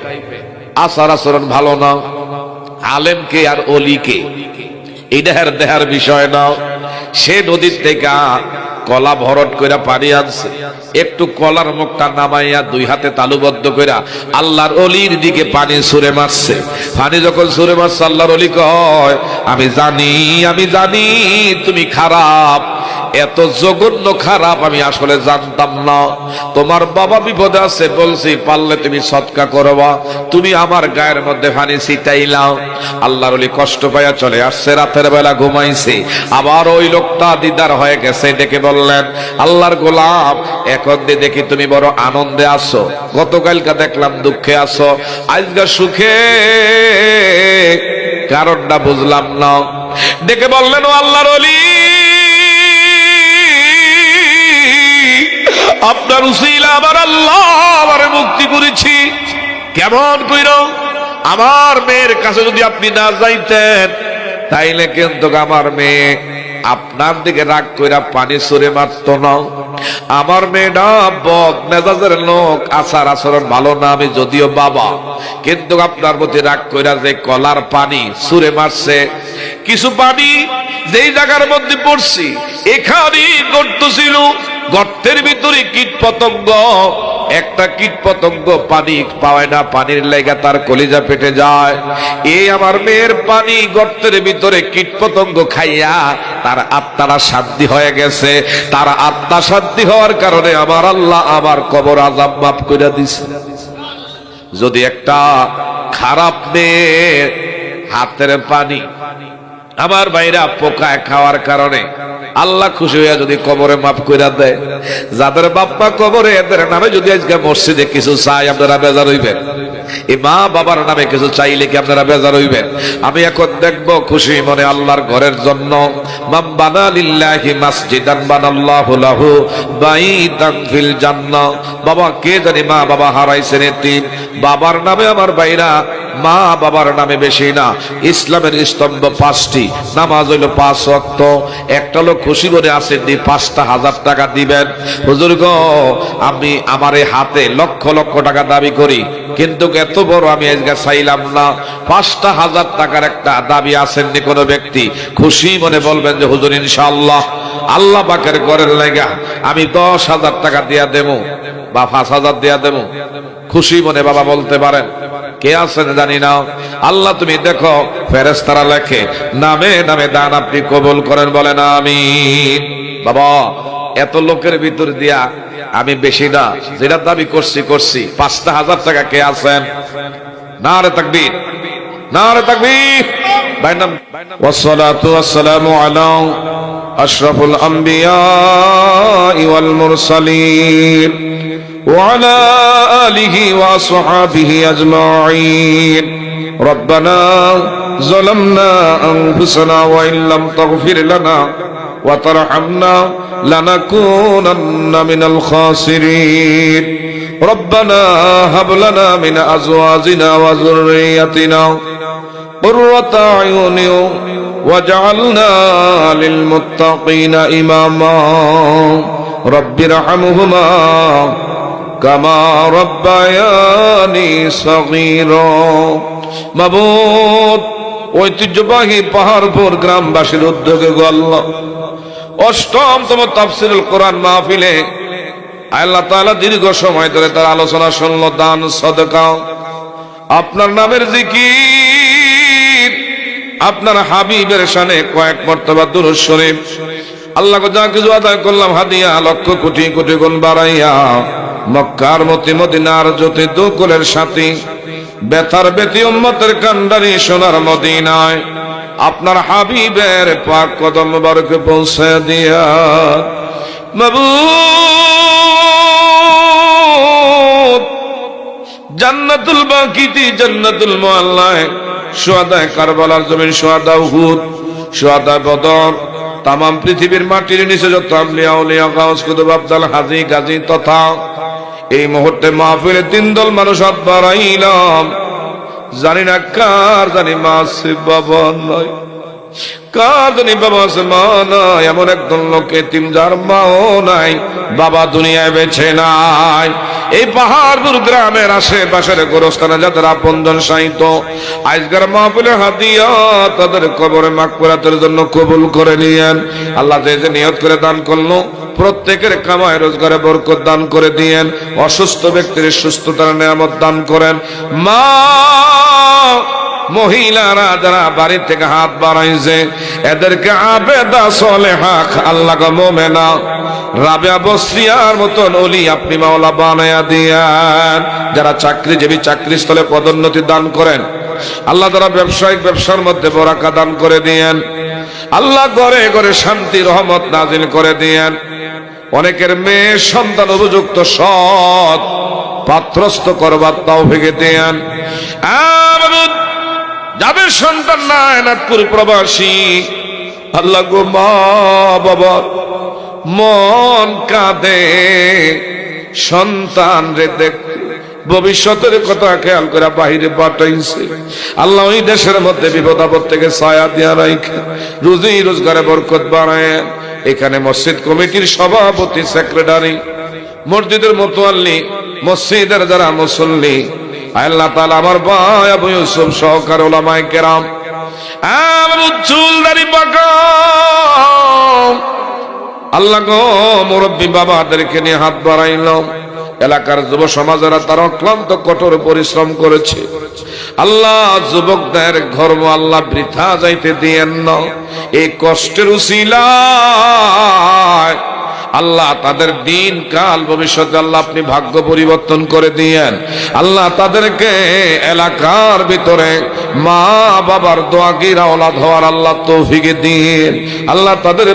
আচার আচরণ ভালো না। আলেমকে আর অলিকে এটা দেহার বিষয় না। সে নদীর থেকে কলা ভরট কইরা পানি আনছে, একটু কলার মুখটা নামাইয়া দুই হাতে তালুবদ্ধ কইরা আল্লাহর অলির দিকে পানি ছুঁড়ে মারছে। পানি যখন ছুঁড়ে মারছে, আল্লাহর অলি কয়, আমি জানি তুমি খারাপ, এত জঘন্য খারাপ আমি আসলে জানতাম না। তোমার বাবা বিপদে আছে, বলছি পারলে তুমি সদকা করবা, তুমি আমার গায়ের মধ্যে পানি ছিটাইলাও। আল্লাহর ওলি কষ্ট পাইয়া চলে আসছে, রাতের বেলা ঘুমাইছে। আবার ওই লোকটা দিদার হয়ে গেছে, ডেকে বললেন, আল্লাহর গোলাম, এখন দেখি তুমি বড় আনন্দে আছো, গতকালকে দেখলাম দুঃখে আছো, আজকে সুখে, কারণটা বুঝলাম না। ডেকে বললেন, ও আল্লাহর ওলি, আপনার উসিলা আমার আল্লাহ আমারে মুক্তি করেছি। কেমন কইর? আমার মেয়ের কাছে যদি আপনি না যাইতেন, তাইলে কিন্তু আমার মেয়ে আপনার দিকে রাগ কইরা পানি ছুঁড়ে মারত না। আমার মেয়েটা বদ মেজাজের লোক, আচার আচরণ ভালো না, আমি যদিও বাবা, কিন্তু আপনার প্রতি রাগ কইরা যে কলার পানি ছুঁড়ে মারছে, কিছু পানি যেই জায়গার মধ্যে পড়ছি এখানেই গর্ত ছিল, গর্তের ভিতরে কীট পতঙ্গ, একটা কীট পতঙ্গ পানি পায় না, পানির লেগা তার কলিজা পেটে যায়। এই আমার মেয়ের পানি গর্তের ভিতরে কীট পতঙ্গ খাইয়া তার আত্মারা শান্তি হয়ে গেছে। তার আত্মা শান্তি হওয়ার কারণে আমার আল্লাহ আমার কবর আযাব মাফ করে দিছে। যদি একটা খারাপ মেয়ের হাতের পানি আমার ভাইরা পোকায় খাওয়ার কারণে আল্লাহ খুশি হইয়া যদি কবরে মাফ কইরা দেয়, যাদের বাপ্পা কবরে, এদের নামে যদি আজকে মসজিদে কিছু চাই, আপনারা বেজার হইবেন? এই মা বাবার নামে কিছু চাইলে কি আপনারা বেজার হইবেন? আমি এখন দেখবো খুশি মনে আল্লাহর ঘরের জন্য, মান বানা লিল্লাহি মাসজিদান বানাল্লাহু লাহু বাইতান ফিল জান্নাহ। বাবা কে জানি মা বাবা হারাইছেন, এতিম, বাবার নামে আমার ভাইরা, মা বাবার নামে বেশি না। ইসলামের স্তম্ভ 5টি, নামাজ হইল 5 ওয়াক্ত। একটা লোক খুশি করে আসেন, 5,000 টাকা দিবেন। হুজুর গো, আমি আমার এই হাতে লক্ষ লক্ষ টাকা দাবি করি, কিন্তু এত বড় আমি আজকে চাইলাম না। 5,000 টাকার একটা দাবি আসেননি কোন ব্যক্তি, খুশি মনে বলবেন যে হুজুর ইনশাআল্লাহ আল্লাহ পাকের ঘরের লাগা আমি 10,000 টাকা দিয়া দেবো বা 5,000 দিয়া দেবো। খুশি মনে বাবা বলতে পারেন। কে আছেন জানি না। আল্লাহ তুমি দেখো, ফেরেশতারা লেখে, নামে নামে দান আপনি কবুল করেন, বলেন আমিন। বাবা এত লোকের ভিতর দিয়া আমি বেশি না, যেটা দাবি করছি 5,000 টাকা কে আছেন? নারে তাকবীর, নারে তাকবীর। বাইনাম ওয়াসসালাতু ওয়াসসালামু আলা আশরাফুল আমবিয়া ওয়াল মুরসালিন وعلى آله وصحبه أجمعين. ربنا ظلمنا أنفسنا وإن لم تغفر لنا وترحمنا لنكونن من الخاسرين. ربنا هب لنا من أزواجنا وذريتنا قرة أعين واجعلنا للمتقين إماما. رب ارحمهما كما ربياني صغيرا. মাবুদ, ঐতিহ্যবাহী পাহাড়পুর গ্রামবাসীর উদ্যোগে গো আল্লাহ, 8তম তাফসীরুল কোরআন মাহফিলে আল্লাহ তাআলা দীর্ঘ সময় ধরে তার আলোচনা শুনলো, দান সদকা, আপনার নামের জিকির, আপনার হাবিবের শানে কয়েক মর্তবা দুরূদ শরীফ। আল্লাহ যা কিছু আদায় করলাম হাদিয়া, লক্ষ কোটি কোটি গুণ বাড়াইয়া মক্কার মতি মদিনার জ্যোতি দুকুলের সাথী বেতার বেতি উম্মতের কান্ডারি সোনার মদিনায় আপনার হাবিবের পাক কদম মুবারকে পৌঁছে দিয়া মাবুদ জান্নাতুল বাকিতি জান্নাতুল মুআল্লায় শুহাদায়ে কারবালার জমিন, শুহাদা উহুদ, শুহাদা বদর, তাম পৃথিবীর মাটির নিচে যত আউলিয়া উলিয়া গাউস কুতুব আব্দাল হাজি গাজী তথা এই মুহূর্তে মাহফিলে 3 দল মানুষ হাত বাড়াইলাম। জানি না কার জানি মা আছে বাবা নাই, কার জানি বাবা আছে মা নাই। এমন একদল লোক এতিম যার মাও নাই, বাবা দুনিয়ায় বেঁচে নাই। এই পাহাড়পুর গ্রামের আশেপাশের গোরস্থানে যাদের আপনজন সাহিত্য আজকের মাহফিলে হাদিয়া তাদের কবরে মাগফিরাতের জন্য কবুল করে নিয়েন। আল্লাহ যে যে নিয়ত করে দান করলো প্রত্যেকের কামায় রোজগারে বরকত দান করে দিয়েন। অসুস্থ ব্যক্তির সুস্থতার নিয়ামত দান করেন। মা মহিলারা যারা বাড়ি থেকে হাত বাড়াইছে এদেরকে আবেদা সলেহা আল্লাহ গো মোমেনা রাবিয়া বসরিয়ার মতন ওলি আপনি মাওলা বানায়া দিয়েন। যারা চাকরিজীবী চাকরিস্থলে পদোন্নতি দান করেন আল্লাহ, যারা ব্যবসায়িক ব্যবসার মধ্যে বরাকা দান করে দিয়েন আল্লাহ, ঘরে ঘরে শান্তি রহমত নাজিল করে দিয়েন। অনেকের মেয়ে সন্তান উপযুক্ত সৎ পাত্রস্থ করবার তৌফিক দেন। যাদের সন্তান নাই নাগপুর প্রবাসী আল্লাহ গো মা বাবার মন কাঁদে সন্তান রে দেখতে, ভবিষ্যতের কথা খেয়াল করে বাহিরে পাঠাইছে আল্লাহ। ওই দেশের মধ্যে বিপদ আপদ থেকে ছায়া দিয়া রাখে রুজি রোজগারে বরকত বাড়ায়। এখানে মসজিদ কমিটির সভাপতি সেক্রেটারি মসজিদের মোতাল্লি মসজিদের যারা মুসল্লি আল্লাহ তাআলা আমার ভাই আবু ইউসুফ সহকার উলামায়ে কেরাম চুলদারি পাকা আল্লাহ গো মুরব্বী বাবাদেরকে নিয়ে হাত বাড়াইলাম। এলাকার যুব সমাজেরা তারা অক্লান্ত কঠোর পরিশ্রম করেছে আল্লাহ। যুবকদের ধর্ম আল্লাহ বৃথা যাইতে দিয়েন না। এই কষ্টের উসিলায় আল্লাহ তাদের দিন কাল ভবিষ্যতে আল্লাহ আপনি ভাগ্য পরিবর্তন করে দিয়েন আল্লাহ। তাদেরকে এলাকার ভিতরে মা বাবার দোয়া গিরা ওলাদ হওয়ার আল্লাহ তৌফিক দিন আল্লাহ। তাদের